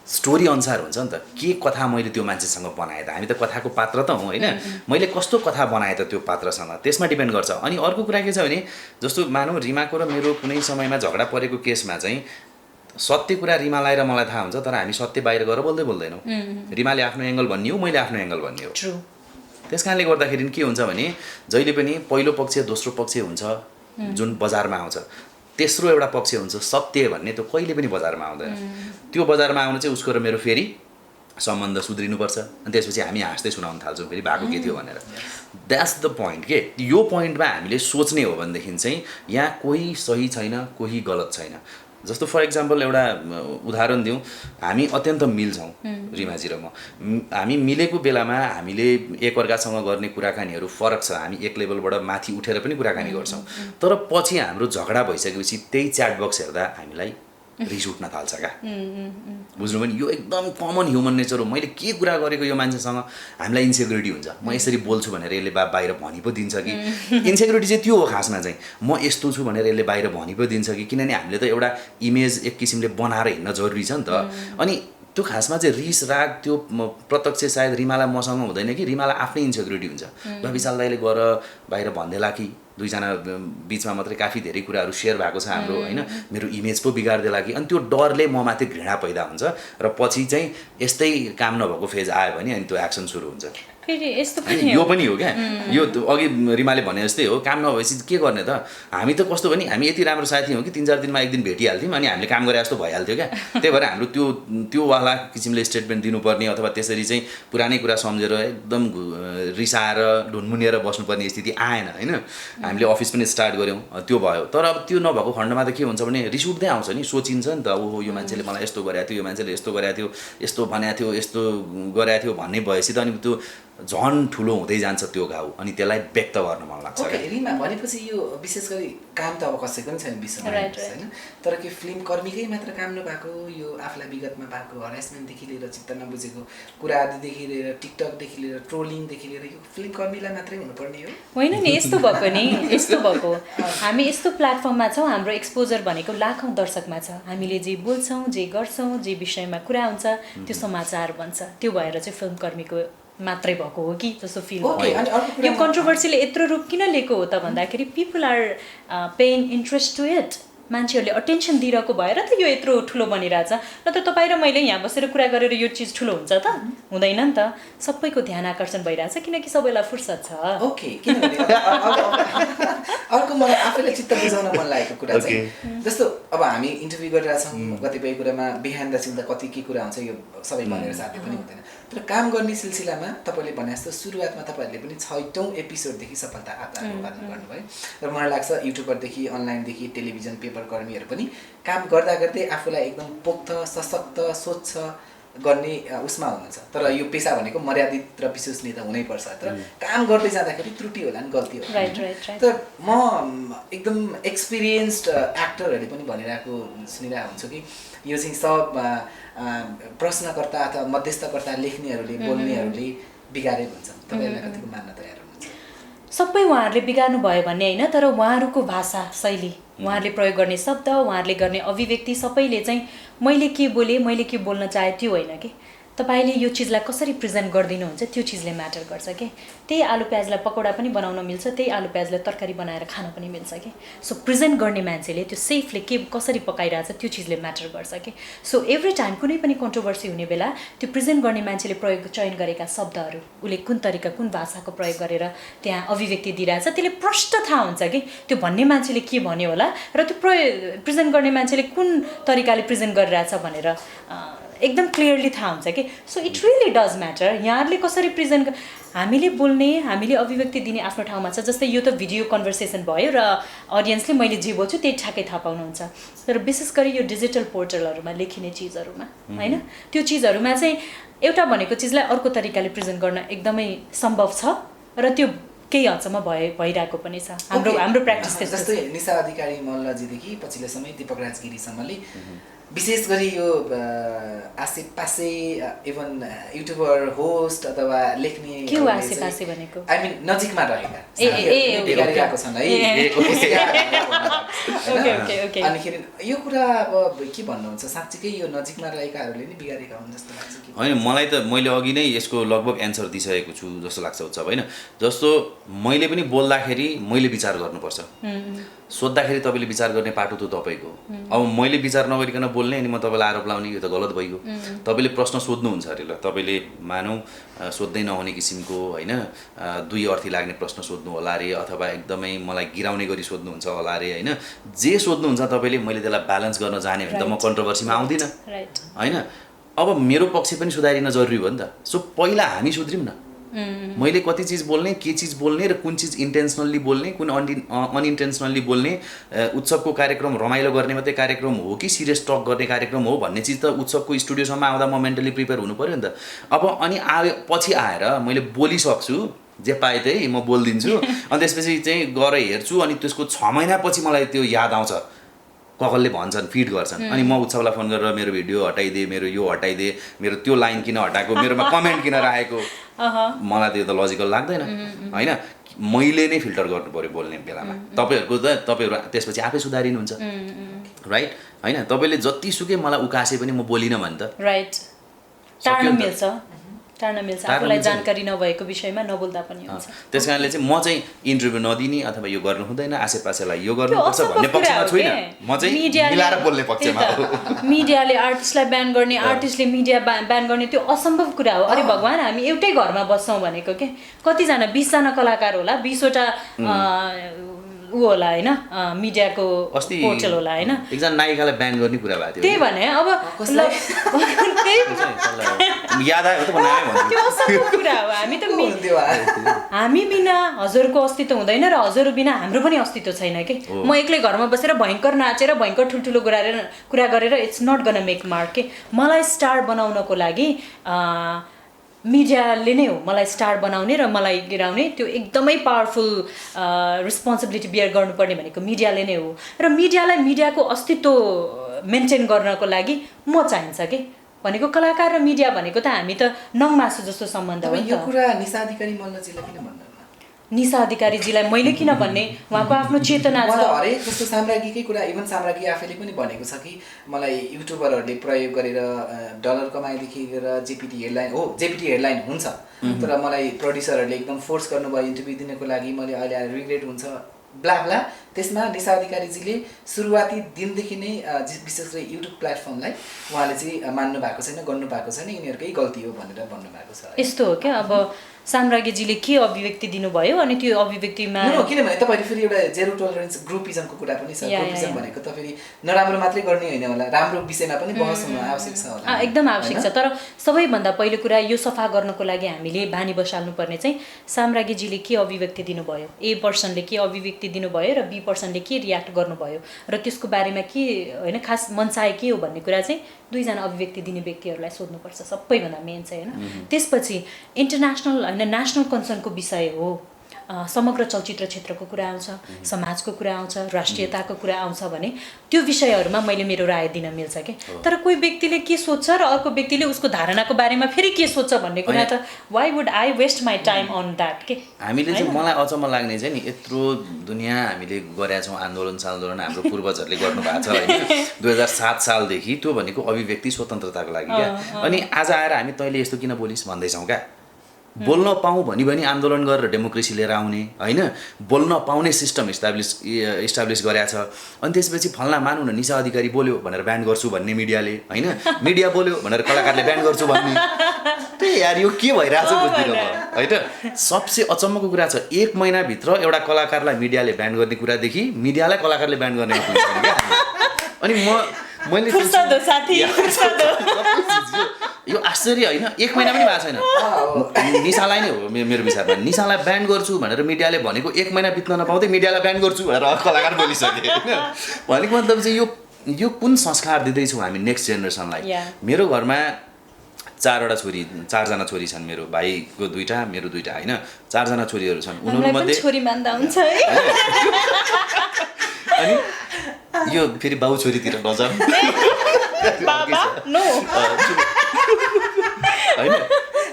स्टोरी अनुसार हुन्छ नि त, के कथा मैले त्यो मान्छेसँग बनाएँ त, हामी त कथाको पात्र त हौँ होइन। मैले कस्तो कथा बनाएँ त त्यो पात्रसँग, त्यसमा डिपेन्ड गर्छ। अनि अर्को कुरा के छ भने जस्तो मानौँ रिमाको र मेरो कुनै समयमा झगडा परेको केसमा चाहिँ सत्य कुरा रिमालाई र मलाई थाहा हुन्छ, तर हामी सत्य बाहिर गएर बोल्दैनौँ। रिमाले आफ्नो एङ्गल भन्ने हो, मैले आफ्नो एङ्गल भन्ने हो। त्यस कारणले गर्दाखेरि के हुन्छ भने जहिले पनि पहिलो पक्ष दोस्रो पक्ष हुन्छ जुन बजारमा आउँछ, तेस्रो एउटा पक्ष हुन्छ सत्य भन्ने, त्यो कहिले पनि बजारमा आउँदैन। त्यो बजारमा आउनु चाहिँ उसको र मेरो फेरि सम्बन्ध सुध्रिनुपर्छ, अनि त्यसपछि हामी हाँस्दै सुनाउन थाल्छौँ फेरि भएको के थियो भनेर। द्याट्स द पोइन्ट के। यो पोइन्टमा हामीले सोच्ने हो भनेदेखि चाहिँ यहाँ कोही सही छैन, कोही गलत छैन। जस्तो फर इक्जाम्पल एउटा उदाहरण दिउँ, हामी अत्यन्त मिल्छौँ रिमाजी र म। हामी मिलेको बेलामा हामीले एकअर्कासँग गर्ने कुराकानीहरू फरक छ, हामी एक लेभलबाट माथि उठेर पनि कुराकानी गर्छौँ। तर पछि हाम्रो झगडा भइसकेपछि त्यही च्याट बक्स हेर्दा हामीलाई रिस उठ्न थाल्छ क्या। बुझ्नु पनि यो एकदम कमन ह्युमन नेचर हो। मैले के कुरा गरेको यो मान्छेसँग हामीलाई इन्सेक्युरिटी हुन्छ, म यसरी बोल्छु भनेर यसले बाहिर भनि पो दिन्छ कि। इन्सेक्युरिटी चाहिँ त्यो हो खासमा चाहिँ, म यस्तो छु भनेर यसले बाहिर भनि पो दिन्छ कि। किनभने हामीले त एउटा इमेज एक किसिमले बनाएर हिँड्न जरुरी छ नि त। अनि त्यो खासमा चाहिँ रिस राग त्यो प्रत्यक्ष सायद रिमालाई मसँग हुँदैन कि रिमालाई आफ्नै इन्सेक्युरिटी हुन्छ ल विशाल दाइले गएर बाहिर भन्देला कि दुईजना बिचमा मात्रै काफी धेरै कुराहरू सेयर भएको छ हाम्रो होइन मेरो इमेज पो बिगार्देला कि अनि त्यो डरले म माथि घृणा पैदा हुन्छ र पछि चाहिँ यस्तै काम नभएको फेज आयो भने अनि त्यो एक्सन सुरु हुन्छ फेरि यस्तो पनि यो पनि हो क्या यो अघि रिमाले भने जस्तै हो काम नभएपछि के गर्ने त हामी त कस्तो भने हामी यति राम्रो साथी हौँ कि 3-4 दिनमा एक दिन भेटिहाल्थ्यौँ अनि हामीले काम गरे जस्तो भइहाल्थ्यो क्या त्यही भएर हाम्रो त्यो वाला किसिमले स्टेटमेन्ट दिनुपर्ने अथवा त्यसरी चाहिँ पुरानै कुरा सम्झेर एकदम रिसाएर ढुनमुनिएर बस्नुपर्ने स्थिति आएन होइन हामीले अफिस पनि स्टार्ट गऱ्यौँ त्यो भयो तर अब त्यो नभएको खण्डमा त के हुन्छ भने रिस उठ्दै आउँछ नि सोचिन्छ नि त ओहो यो मान्छेले मलाई यस्तो गरेको थियो यो मान्छेले यस्तो गरेको थियो यस्तो भनेको थियो यस्तो गरेको थियो भन्ने भएपछि त अनि त्यो झन् ठुलो हुँदै जान्छ त्यो घाउ अनि त्यसलाई व्यक्त गर्न मन लाग्छ रिमा भनेपछि यो विशेष गरी काम त अब कसैको पनि छैन विश्वमा होइन तर के फिल्म कर्मीकै मात्र काम नभएको यो आफूलाई विगतमा भएको हरेसमेन्टदेखि लिएर चित्त नबुझेको कुरा आदिदेखि लिएर टिकटकदेखि लिएर ट्रोलिङदेखि लिएर यो फिल्म कर्मीलाई मात्रै हुनुपर्ने हो होइन नि यस्तो भएको नि यस्तो भएको हामी यस्तो प्लेटफर्ममा छौँ हाम्रो एक्सपोजर भनेको लाखौँ दर्शकमा छ हामीले जे बोल्छौँ जे गर्छौँ जे विषयमा कुरा हुन्छ त्यो समाचार बन्छ त्यो भएर चाहिँ फिल्म कर्मीको मात्रै भएको हो कि जस्तो फिल भयो यो कन्ट्रोभर्सीले यत्रो रूप किन लिएको हो त भन्दाखेरि people are paying interest to it मान्छेहरूले अटेन्सन दिइरहेको भएर त यो यत्रो ठुलो बनिरहेछ नत्र तपाईँ र मैले यहाँ बसेर कुरा गरेर यो चिज ठुलो हुन्छ त हुँदैन नि त सबैको ध्यान आकर्षण भइरहेछ किनकि सबैलाई फुर्सद छ ओके किनभने अर्को मलाई आफैलाई चित्त बुझाउन मन लागेको कुरा चाहिँ जस्तो अब हामी इन्टरभ्यू गरिरहेछौँ कतिपय कुरामा बिहान द सिन कति के कुरा हुन्छ यो सबै भनेर साथै पनि हुँदैन तर काम गर्ने सिलसिलामा तपाईँले भने जस्तो सुरुवातमा तपाईँहरूले पनि 6औं एपिसोडदेखि सफलता आदान गर्नुभयो र मलाई लाग्छ युट्युबरदेखि अनलाइनदेखि टेलिभिजन पेपर कर्मीहरू पनि काम गर्दा गर्दै आफूलाई एकदम पोख्त सशक्त स्वच्छ गर्ने उसमा हुनुहुन्छ तर यो पेसा भनेको मर्यादित र विश्वसनीय त हुनैपर्छ तर काम गर्दै जाँदाखेरि त्रुटि होला नि गल्ती होला तर म एकदम एक्सपिरियन्स्ड एक्टरहरूले पनि भनिरहेको सुनिरहेको हुन्छु कि यो चाहिँ सब प्रश्नकर्ता अथवा मध्यस्थकर्ता लेख्नेहरूले बोल्नेहरूले बिगारेको हुन्छ तपाईँहरूलाई कतिको मान्न तयार हुनुहुन्छ सबै उहाँहरूले बिगार्नु भयो भन्ने होइन तर उहाँहरूको भाषा शैली उहाँहरूले प्रयोग गर्ने शब्द उहाँहरूले गर्ने अभिव्यक्ति सबैले चाहिँ मैले के बोलेँ मैले के बोल्न चाहे त्यो होइन कि तपाईँले यो चिजलाई कसरी प्रेजेन्ट गरिदिनुहुन्छ त्यो चिजले म्याटर गर्छ कि त्यही आलु प्याजलाई पकौडा पनि बनाउन मिल्छ त्यही आलु प्याजलाई तरकारी बनाएर खान पनि मिल्छ कि सो प्रेजेन्ट गर्ने मान्छेले त्यो सेफले के कसरी पकाइरहेछ त्यो चिजले म्याटर गर्छ कि सो एभ्री टाइम कुनै पनि कन्ट्रोभर्सी हुने बेला त्यो प्रेजेन्ट गर्ने मान्छेले चयन गरेका शब्दहरू उसले कुन तरिका कुन भाषाको प्रयोग गरेर त्यहाँ अभिव्यक्ति दिइरहेछ त्यसले प्रष्ट थाहा हुन्छ कि त्यो भन्ने मान्छेले के भन्यो होला र त्यो प्रेजेन्ट गर्ने मान्छेले कुन तरिकाले प्रेजेन्ट गरिरहेछ भनेर एकदम क्लियरली थाहा हुन्छ कि so it really does matter यहाँहरूले कसरी प्रेजेन्ट हामीले बोल्ने हामीले अभिव्यक्ति दिने आफ्नो ठाउँमा छ जस्तै यो त भिडियो कन्भर्सेसन भयो र अडियन्सले मैले जे बोल्छु त्यही ठ्याक्कै थाहा पाउनुहुन्छ तर विशेष गरी यो डिजिटल पोर्टलहरूमा लेखिने चिजहरूमा होइन त्यो चिजहरूमा चाहिँ एउटा भनेको चिजलाई अर्को तरिकाले प्रेजेन्ट गर्न एकदमै सम्भव छ र त्यो केही हदसम्म भइरहेको पनि छ हाम्रो प्र्याक्टिस जस्तै निशा अधिकारी मल्लजीदेखि पछिल्लो समय दीपक राजगिरीसम्मले विशेष गरी यो आसेपासे इभन युट्युबर होस्ट अथवा लेख्ने के हो आसेपासे भनेको आई मिन नजिकमा रहेका बिगारिरहेको छन् है अनिखेरि यो कुरा अब के भन्नुहुन्छ साँच्चीकै यो नजिकमा रहेकाहरूले नि बिगारेका हुन् जस्तो लाग्छ कि होइन मलाई त मैले अघि नै यसको लगभग एन्सर दिइसकेको छु जस्तो लाग्छ उत्सव होइन जस्तो मैले पनि बोल्दाखेरि मैले विचार गर्नुपर्छ सोद्धाखेरि तपाईँले विचार गर्ने पाटो त तपाईँको अब मैले विचार नगरिकन बोल्ने अनि म तपाईँलाई आरोप लाउने यो त गलत भइगयो तपाईँले प्रश्न सोध्नुहुन्छ अरे ल तपाईँले मानौँ सोध्दै नहुने किसिमको होइन दुई अर्थी लाग्ने प्रश्न सोध्नु होला अरे अथवा एकदमै मलाई गिराउने गरी सोध्नुहुन्छ होला अरे होइन जे सोध्नुहुन्छ तपाईँले मैले त्यसलाई ब्यालेन्स गर्न जाने भने त म कन्ट्रोभर्सीमा आउँदिनँ होइन अब मेरो पक्ष पनि सुधारिन जरुरी हो नि त सो पहिला हामी सुध्रिउँ न मैले कति चिज बोल्ने के चिज बोल्ने र कुन चिज इन्टेन्सनल्ली बोल्ने कुन अनइन्टेन्सनल्ली बोल्ने उत्सवको कार्यक्रम रमाइलो गर्ने मात्रै कार्यक्रम हो कि सिरियस टक गर्ने कार्यक्रम हो भन्ने चिज त उत्सवको स्टुडियोसम्म आउँदा म मेन्टली प्रिपेयर हुनु पऱ्यो नि त अब अनि पछि आएर मैले बोलिसक्छु जे पाएँ त्यही म बोलिदिन्छु अनि त्यसपछि चाहिँ गएर हेर्छु अनि त्यसको 6 महिनापछि मलाई त्यो याद आउँछ कसले भन्छन् फिड गर्छन् अनि म उत्सवलाई फोन गरेर मेरो भिडियो हटाइदे मेरो यो हटाइदे मेरो त्यो लाइन किन हटाएको मेरोमा कमेन्ट किन राखेको मलाई त्यो त लजिकल लाग्दैन होइन मैले नै फिल्टर गर्नु पऱ्यो बोल्ने बेलामा तपाईँहरू त्यसपछि आफै सुधारिनुहुन्छ राइट होइन तपाईँले जतिसुकै मलाई उकासे पनि म बोलिनँ भने त राइट टार्न मिल्छ आफूलाई जानकारी नभएको विषयमा नबोल्दा पनि हुन्छ। त्यस कारणले चाहिँ म चाहिँ इन्टरभ्यू नदिने अथवा यो गर्नु हुँदैन आसेपासेलाई यो गर्नुपर्छ भन्ने पक्षमा छुइनँ, म चाहिँ मिलाएर बोल्ने पक्षमा हो। मिडियाले आर्टिस्टलाई ब्यान गर्ने, आर्टिस्टले मिडिया ब्यान गर्ने त्यो असम्भव कुरा हो। अरे भगवान्, हामी एउटै घरमा बस्छौँ भनेको के, कतिजना 20 जना कलाकार होला, 20 वटा ऊ होला होइन, मिडियाको पोर्टल होला होइन, एकजना नायिकालाई ब्यान गर्ने कुरा भएको थियो। त्यही भने अब याद आयो त बनाए त्यो असम्भव कुरा हो। हामी त हामी बिना हजुरको अस्तित्व हुँदैन र हजुर बिना हाम्रो पनि अस्तित्व छैन कि। म एक्लै घरमा बसेर भयङ्कर नाचेर भयङ्कर ठुल्ठुलो कुरा गरेर it's not gonna make mark के। मलाई स्टार बनाउनको लागि मिडियाले नै हो मलाई स्टार बनाउने र मलाई गिराउने। त्यो एकदमै पावरफुल रेस्पोन्सिबिलिटी बियर गर्नुपर्ने भनेको मिडियाले नै हो। र मिडियालाई मिडियाको अस्तित्व मेन्टेन गर्नको लागि म चाहिन्छ कि भनेको कलाकार र मिडिया भनेको त हामी त नङमासु जस्तो सम्बन्ध हो। यो कुरा निशा अधिकारी मल्लजीलाई किन भन्नु? निशा अधिकारीजीलाई मैले किन भन्ने, उहाँको आफ्नो चेतना छ। हरेक जस्तो साम्राज्ञीकै कुरा, इभन साम्राज्ञी आफैले पनि भनेको छ कि मलाई युट्युबरहरूले प्रयोग गरेर डलर कमाएदेखि लिएर जेपिटी हेडलाइन हुन्छ, तर मलाई प्रड्युसरहरूले एकदम फोर्स गर्नुभयो इन्टरभ्यू दिनको लागि, मैले अहिले रिग्रेट हुन्छ ब्ला ब्ला। त्यसमा निशा अधिकारीजीले सुरुवाती दिनदेखि नै विशेष गरी युट्युब प्लेटफर्मलाई उहाँले चाहिँ मान्नु भएको छैन, गर्नु भएको छैन, यिनीहरूकै गल्ती हो भनेर भन्नुभएको छ। यस्तो हो क्या। अब साम्राज्ञीजीले के अभिव्यक्ति दिनुभयो अनि त्यो अभिव्यक्तिमा किनभने तपाईँले फेरि एउटा जेरो टलरेन्स ग्रुपिजमको कुरा पनि छ। ग्रुपिजम भनेको त फेरि नराम्रो मात्रै गर्ने होइन होला, राम्रो विषयमा पनि बहस हुनु आवश्यक छ होला। एकदम आवश्यक छ। तर सबैभन्दा पहिलो कुरा यो सफा गर्नको लागि हामीले बानी बसाल्नु पर्ने चाहिँ साम्राज्ञीजीले के अभिव्यक्ति दिनुभयो, ए पर्सनले के अभिव्यक्ति दिनुभयो र बी पर्सनले के रियाक्ट गर्नुभयो र त्यसको बारेमा के होइन खास मनसाय के हो भन्ने कुरा चाहिँ दुईजना अभिव्यक्ति दिने व्यक्तिहरूलाई सोध्नुपर्छ, सबैभन्दा मेन चाहिँ होइन। त्यसपछि इन्टरनेसनल होइन नेसनल कन्सर्नको विषय हो, समग्र चलचित्र क्षेत्रको कुरा आउँछ, समाजको कुरा आउँछ, राष्ट्रियताको कुरा आउँछ भने त्यो विषयहरूमा मैले मेरो राय दिन मिल्छ कि। तर कोही व्यक्तिले के सोध्छ र अर्को व्यक्तिले उसको धारणाको बारेमा फेरि के सोध्छ भन्ने कुरा त why would I waste my time on that के। हामीले चाहिँ मलाई अचम्म लाग्ने चाहिँ नि यत्रो दुनियाँ हामीले गरेका छौँ, आन्दोलन हाम्रो पूर्वजहरूले गर्नुभएको छ होइन 2007 सालदेखि। त्यो भनेको अभिव्यक्ति स्वतन्त्रताको लागि क्या। अनि आज आएर हामी तैँले यस्तो किन बोलिस् भन्दैछौँ क्या। बोल्न पाऊँ भनी आन्दोलन गरेर डेमोक्रेसी लिएर आउने होइन, बोल्न पाउने सिस्टम इस्टाब्लिस गरेको छ। अनि त्यसपछि फल्ना मानौँ न निशा अधिकारी बोल्यो भनेर ब्यान गर्छु भन्ने मिडियाले होइन, मिडिया बोल्यो भनेर कलाकारले ब्यान गर्छु भन्ने। त्यही यार यो के भइरहेछ बुझ्दिनँ म होइन। सबसे अचम्मको कुरा छ 1 महिनाभित्र एउटा कलाकारलाई मिडियाले ब्यान गर्ने कुरादेखि मिडियालाई कलाकारले ब्यान गर्ने पुगिसक्यो क्या। अनि मैले यो आश्चर्य होइन, 1 महिना पनि भएको छैन। निशालाई नै हो मेरो विचारमा, निशालाई ब्यान गर्छु भनेर मिडियाले भनेको 1 महिना बित्न नपाउँदै मिडियालाई ब्यान गर्छु भनेर कलाकार बोलिसके होइन। भनेको मतलब चाहिँ यो कुन संस्कार दिँदैछौँ हामी नेक्स्ट जेनेरेसनलाई। मेरो घरमा 4जना छोरी छन्, मेरो भाइको 2टा मेरो 2टा होइन, 4जना छोरीहरू छन्। उनीहरूमध्ये छोरी मान्दा हुन्छ है। अनि यो फेरि बाउ छोरीतिर नजाऊ होइन।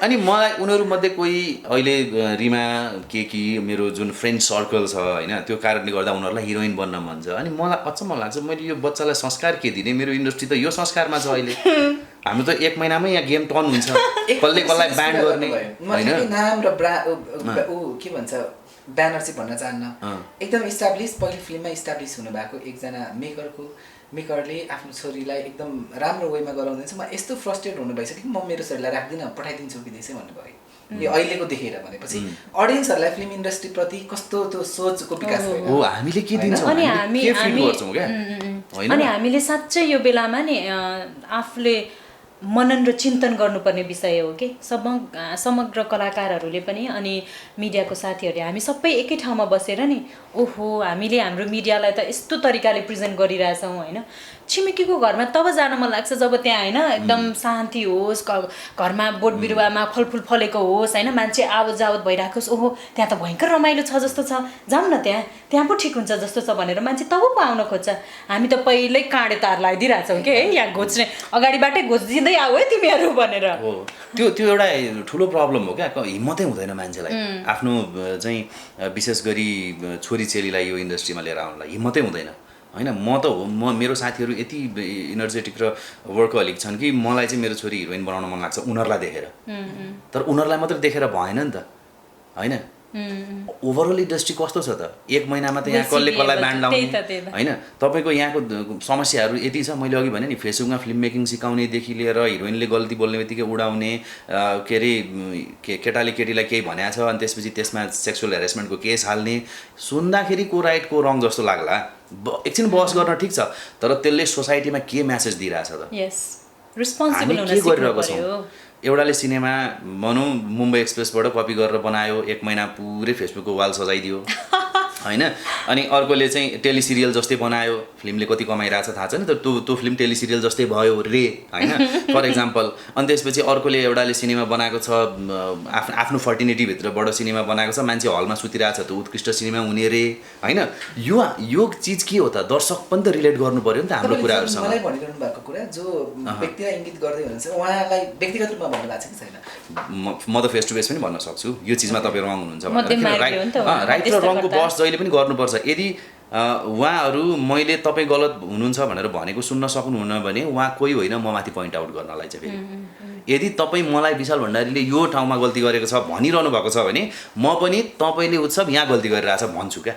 अनि मलाई उनीहरूमध्ये कोही अहिले रिमा केकी मेरो जुन फ्रेन्ड सर्कल छ होइन, त्यो कारणले गर्दा उनीहरूलाई हिरोइन बन्न मन छ। अनि मलाई अचम्म लाग्छ मैले यो बच्चालाई संस्कार के दिने, मेरो इन्डस्ट्री त यो संस्कारमा छ अहिले। हाम्रो त 1 महिनामै यहाँ गेम टर्न हुन्छ, कसले कसलाई ब्यान गर्ने होइन। नाम र के भन्छ ब्यानर चाहिँ भन्न चाहन्न, एकदम इस्टाब्लिस पहिलो फिल्ममा इस्टाब्लिस हुनुभएको एकजना मेकरले आफ्नो छोरीलाई एकदम राम्रो वेमा गराउँदैछ। म यस्तो फ्रस्ट्रेट हुनु भइसक्यो कि म मेरो छोरीलाई राख्दिनँ, पठाइदिन्छु विदेशै भन्नुभयो। यो अहिलेको देखेर भनेपछि अडियन्सहरूलाई फिल्म इन्डस्ट्रीप्रति कस्तो त्यो सोचको विकास भयो हो, हामीले के दिन्छौँ, अनि हामीले साँच्चै यो बेलामा नि आफूले मनन र चिन्तन गर्नुपर्ने विषय हो कि। समग्र कलाकारहरूले पनि अनि मिडियाको साथीहरूले हामी सबै एकै ठाउँमा बसेर नि ओहो हामीले हाम्रो मिडियालाई त यस्तो तरिकाले प्रेजेन्ट गरिरहेछौँ होइन। छिमेकीको घरमा तब जान मन लाग्छ जब त्यहाँ होइन एकदम शान्ति होस्, घरमा बोट बिरुवामा फलफुल फलेको होस् होइन, मान्छे आवत जावत भइरहेको होस्, ओहो त्यहाँ त भयङ्कर रमाइलो छ जस्तो छ, जाऊँ न त्यहाँ पो ठिक हुन्छ जस्तो छ भनेर मान्छे तब पो आउन खोज्छ। हामी त पहिल्यै काँडे तार लगाइदिइरहेछौँ कि है, यहाँ घोच्ने अगाडिबाटै घोचिँदै आऊ है तिमीहरू भनेर। हो त्यो एउटा ठुलो प्रब्लम हो क्या, हिम्मतै हुँदैन मान्छेलाई आफ्नो चाहिँ विशेष गरी छोरी चेलीलाई यो इन्डस्ट्रीमा लिएर आउनलाई हिम्मतै हुँदैन। होइन म मेरो साथीहरू यति इनर्जेटिक र वर्कहलिक छन् कि मलाई चाहिँ मेरो छोरी हिरोइन बनाउन मन लाग्छ उनीहरूलाई देखेर। तर उनीहरूलाई मात्रै देखेर भएन नि त होइन। ओभरअल इन्डस्ट्री कस्तो छ त, 1 महिनामा त यहाँ कसले कसलाई ब्यान्ड लाउने होइन। तपाईँको यहाँको समस्याहरू यति छ। मैले अघि भने नि फेसबुकमा फिल्म मेकिङ सिकाउनेदेखि लिएर हिरोइनले गल्ती बोल्ने बित्तिकै उडाउने, के अरे केटाले केटीलाई केही भनेको छ अनि त्यसपछि त्यसमा सेक्सुअल हेरेसमेन्टको केस हाल्ने, सुन्दाखेरि को राइट को रङ जस्तो लाग्ला। एकछिन बहस गर्न ठिक छ, तर त्यसले सोसाइटीमा के म्यासेज दिइरहेछ त? रिस्पोन्सिबल हुन के गरिरहेको छौँ? एउटाले सिनेमा भनौँ मुम्बई एक्सप्रेसबाट कपी गरेर बनायो, 1 महिना पुरै फेसबुकको वाल सजाइदियो होइन। अनि अर्कोले चाहिँ टेलिसिरियल जस्तै बनायो, फिल्मले कति कमाइरहेछ थाहा छैन, तर त्यो फिल्म टेलिसिरियल जस्तै भयो रे होइन फर इक्जाम्पल। अनि त्यसपछि अर्कोले एउटाले सिनेमा बनाएको छ, आफ्नो फर्टिनिटीभित्रबाट सिनेमा बनाएको छ, मान्छे हलमा सुतिरहेछ त उत्कृष्ट सिनेमा हुने रे होइन। यो चिज के हो त? दर्शक पनि त रिलेट गर्नु पर्यो नि त हाम्रो कुराहरूसँग। मलाई भनिरहनु भएको कुरा जो व्यक्तिलाई इङ्गित गर्दै हुनुहुन्छ उहाँलाई व्यक्तिगत रूपमा भन्नु भएको छ कि छैन? म त फेस टु फेस पनि भन्न सक्छु यो चिजमा तपाईँ रङ हुनुहुन्छ भनेर। राइट र रङको बहस जहिले पनि गर्नुपर्छ। यदि उहाँहरू मैले तपाईँ गलत हुनुहुन्छ भनेर भनेको सुन्न सक्नुहुन्न भने उहाँ कोही होइन म माथि पोइन्ट आउट गर्नलाई चाहिँ फेरि। यदि तपाईँ मलाई विशाल भण्डारीले यो ठाउँमा गल्ती गरेको छ भनिरहनु भएको छ भने म पनि तपाईँले उत्सव यहाँ गल्ती गरिरहेछ भन्छु क्या।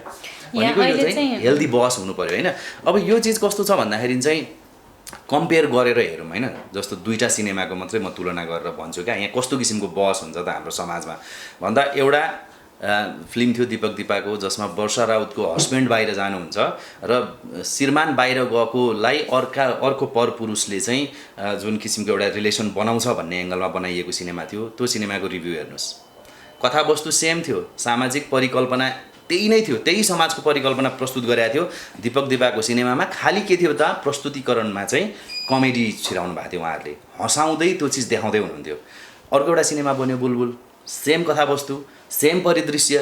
भनेको यो चाहिँ हेल्दी बहस हुनु पर्यो होइन। अब यो चिज कस्तो छ भन्दाखेरि चाहिँ कम्पेयर गरेर हेरौँ होइन। जस्तो 2टा सिनेमाको मात्रै म तुलना गरेर भन्छु क्या, यहाँ कस्तो किसिमको बहस हुन्छ त हाम्रो समाजमा भन्दा। एउटा फिल्म थियो दिपक दिपाको जसमा वर्षा राउतको हस्बेन्ड बाहिर जानुहुन्छ र श्रीमान बाहिर गएकोलाई अर्को परपुरुषले चाहिँ जुन किसिमको एउटा रिलेसन बनाउँछ भन्ने एङ्गलमा बनाइएको सिनेमा थियो। त्यो सिनेमाको रिभ्यू हेर्नुहोस्, कथावस्तु सेम थियो, सामाजिक परिकल्पना त्यही नै थियो, त्यही समाजको परिकल्पना प्रस्तुत गरेको थियो। दिपक दिपाको सिनेमामा खालि के थियो त, प्रस्तुतिकरणमा चाहिँ कमेडी छिराउनु भएको थियो, उहाँहरूले हँसाउँदै त्यो चिज देखाउँदै हुनुहुन्थ्यो। अर्को एउटा सिनेमा बन्यो बुलबुल, सेम कथावस्तु, सेम परिदृश्य,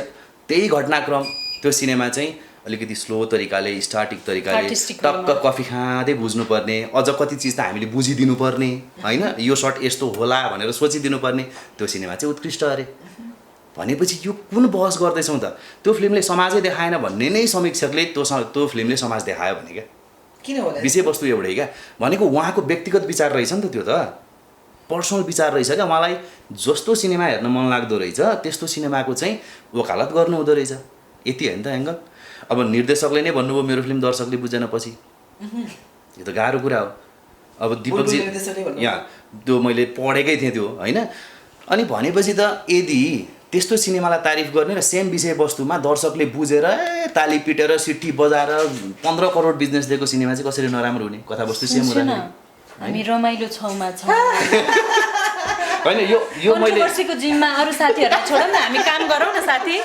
त्यही घटनाक्रम। त्यो सिनेमा चाहिँ अलिकति स्लो तरिकाले, स्टाटिक तरिकाले टक्क कफी खाँदै बुझ्नुपर्ने, अझ कति चिज त हामीले बुझिदिनु पर्ने होइन, यो सर्ट यस्तो होला भनेर सोचिदिनु पर्ने। त्यो सिनेमा चाहिँ उत्कृष्ट अरे। भनेपछि यो कुन बहस गर्दैछौँ त? त्यो फिल्मले समाजै देखाएन भन्ने नै समीक्षकले त्यो फिल्मले समाज देखायो भने क्या, किन होला विषयवस्तु एउटै क्या। भनेको उहाँको व्यक्तिगत विचार रहेछ नि त, त्यो त पर्सनल विचार रहेछ क्या। मलाई जस्तो सिनेमा हेर्न मन लाग्दो रहेछ त्यस्तो सिनेमाको चाहिँ वकालत गर्नु हुँदो रहेछ। यति होइन त एङ्गल। अब निर्देशकले नै भन्नुभयो मेरो फिल्म दर्शकले बुझेन पछि, यो त गाह्रो कुरा हो। अब दिपकजी यहाँ त्यो मैले पढेकै थिएँ त्यो होइन। अनि भनेपछि त यदि त्यस्तो सिनेमालाई तारिफ गर्ने र सेम विषयवस्तुमा दर्शकले बुझेर ताली पिटेर सिट्ठी बजाएर 15 करोड बिजनेस दिएको सिनेमा चाहिँ कसरी नराम्रो हुने? कथावस्तु सेम हुँदैन। हामी रमाइलो छौँमा छौँ होइन। यो मैले कन्ट्रोभर्सीको जिम्मा अरू साथीहरूलाई छोड न, हामी काम गरौँ न साथी।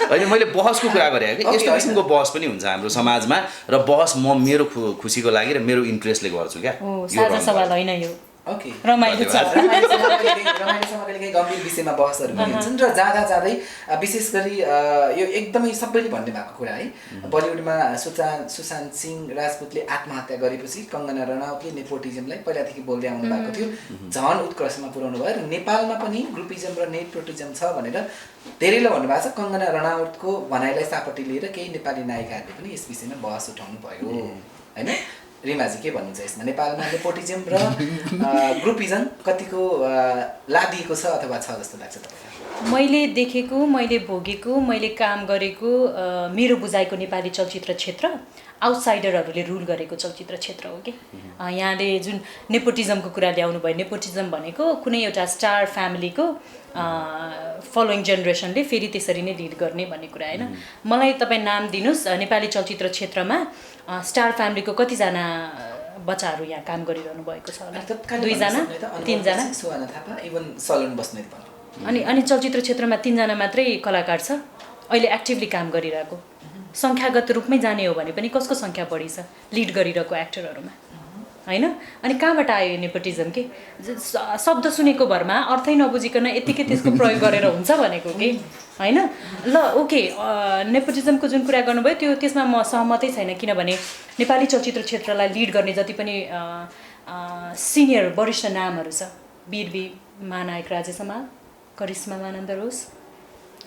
होइन, मैले बहसको कुरा गरेँ कि यस्तो किसिमको बहस पनि हुन्छ हाम्रो समाजमा र बहस म मेरो खुसीको लागि र मेरो इन्ट्रेस्टले गर्छु क्या। साझा सवाल होइन यो, रमाइलो छ। रमाइलोसँग कहिले गम्भीर विषयमा बहसहरू पनि हुन्छन् र जाँदै विशेष गरी यो एकदमै सबैले भन्ने भएको कुरा है, बलिउडमा सुशान्त सिंह राजपुतले आत्महत्या गरेपछि कङ्गना रनौतले नेपोटिजमलाई पहिलादेखि बोल्दै आउनु भएको थियो, झन् उत्कर्षमा पुर्याउनु भयो। र नेपालमा पनि ग्रुपिजम र नेपोटिजम छ भनेर धेरैले भन्नुभएको छ। कङ्गना रनौतको भनाइलाई सापट्टि लिएर केही नेपाली नायिकाहरूले पनि यस विषयमा बहस उठाउनु भयो होइन। रिमाजी के भन्नुहुन्छ यसमा? नेपालमा नेपोटिजम र ग्रुपिजम कतिको लादिएको छ अथवा छ जस्तो लाग्छ तपाईँलाई? मैले देखेको, मैले भोगेको, मैले काम गरेको मेरो बुझाइको नेपाली चलचित्र क्षेत्र आउटसाइडरहरूले रुल गरेको चलचित्र क्षेत्र हो कि। यहाँले जुन नेपोटिजमको कुरा ल्याउनु भयो, नेपोटिजम भनेको कुनै एउटा स्टार फ्यामिलीको फलोइङ जेनेरेसनले फेरि त्यसरी नै लिड गर्ने भन्ने कुरा होइन। मलाई तपाईँ नाम दिनुहोस् नेपाली चलचित्र क्षेत्रमा स्टार फ्यामिलीको कतिजना बच्चाहरू यहाँ काम गरिरहनु भएको छ होला? 2 जना 3 जना। अनि चलचित्र क्षेत्रमा 3 जना मात्रै कलाकार छ अहिले एक्टिभली काम गरिरहेको। संख्यागत रूपमै जाने हो भने पनि कसको संख्या बढी छ लिड गरिरहेको एक्टरहरूमा होइन? अनि कहाँबाट आयो नेपोटिजम? के शब्द सुनेको भरमा अर्थै नबुझिकन यतिकै त्यसको प्रयोग गरेर हुन्छ भनेको कि होइन? ल ओके, नेपोटिजमको जुन कुरा गर्नुभयो त्यसमा म सहमतै छैन, किनभने नेपाली चलचित्र क्षेत्रलाई लिड गर्ने जति पनि सिनियर वरिष्ठ नामहरू छ, वीर महानायक राजेश हमाल, करिश्मा मानन्दर होस्,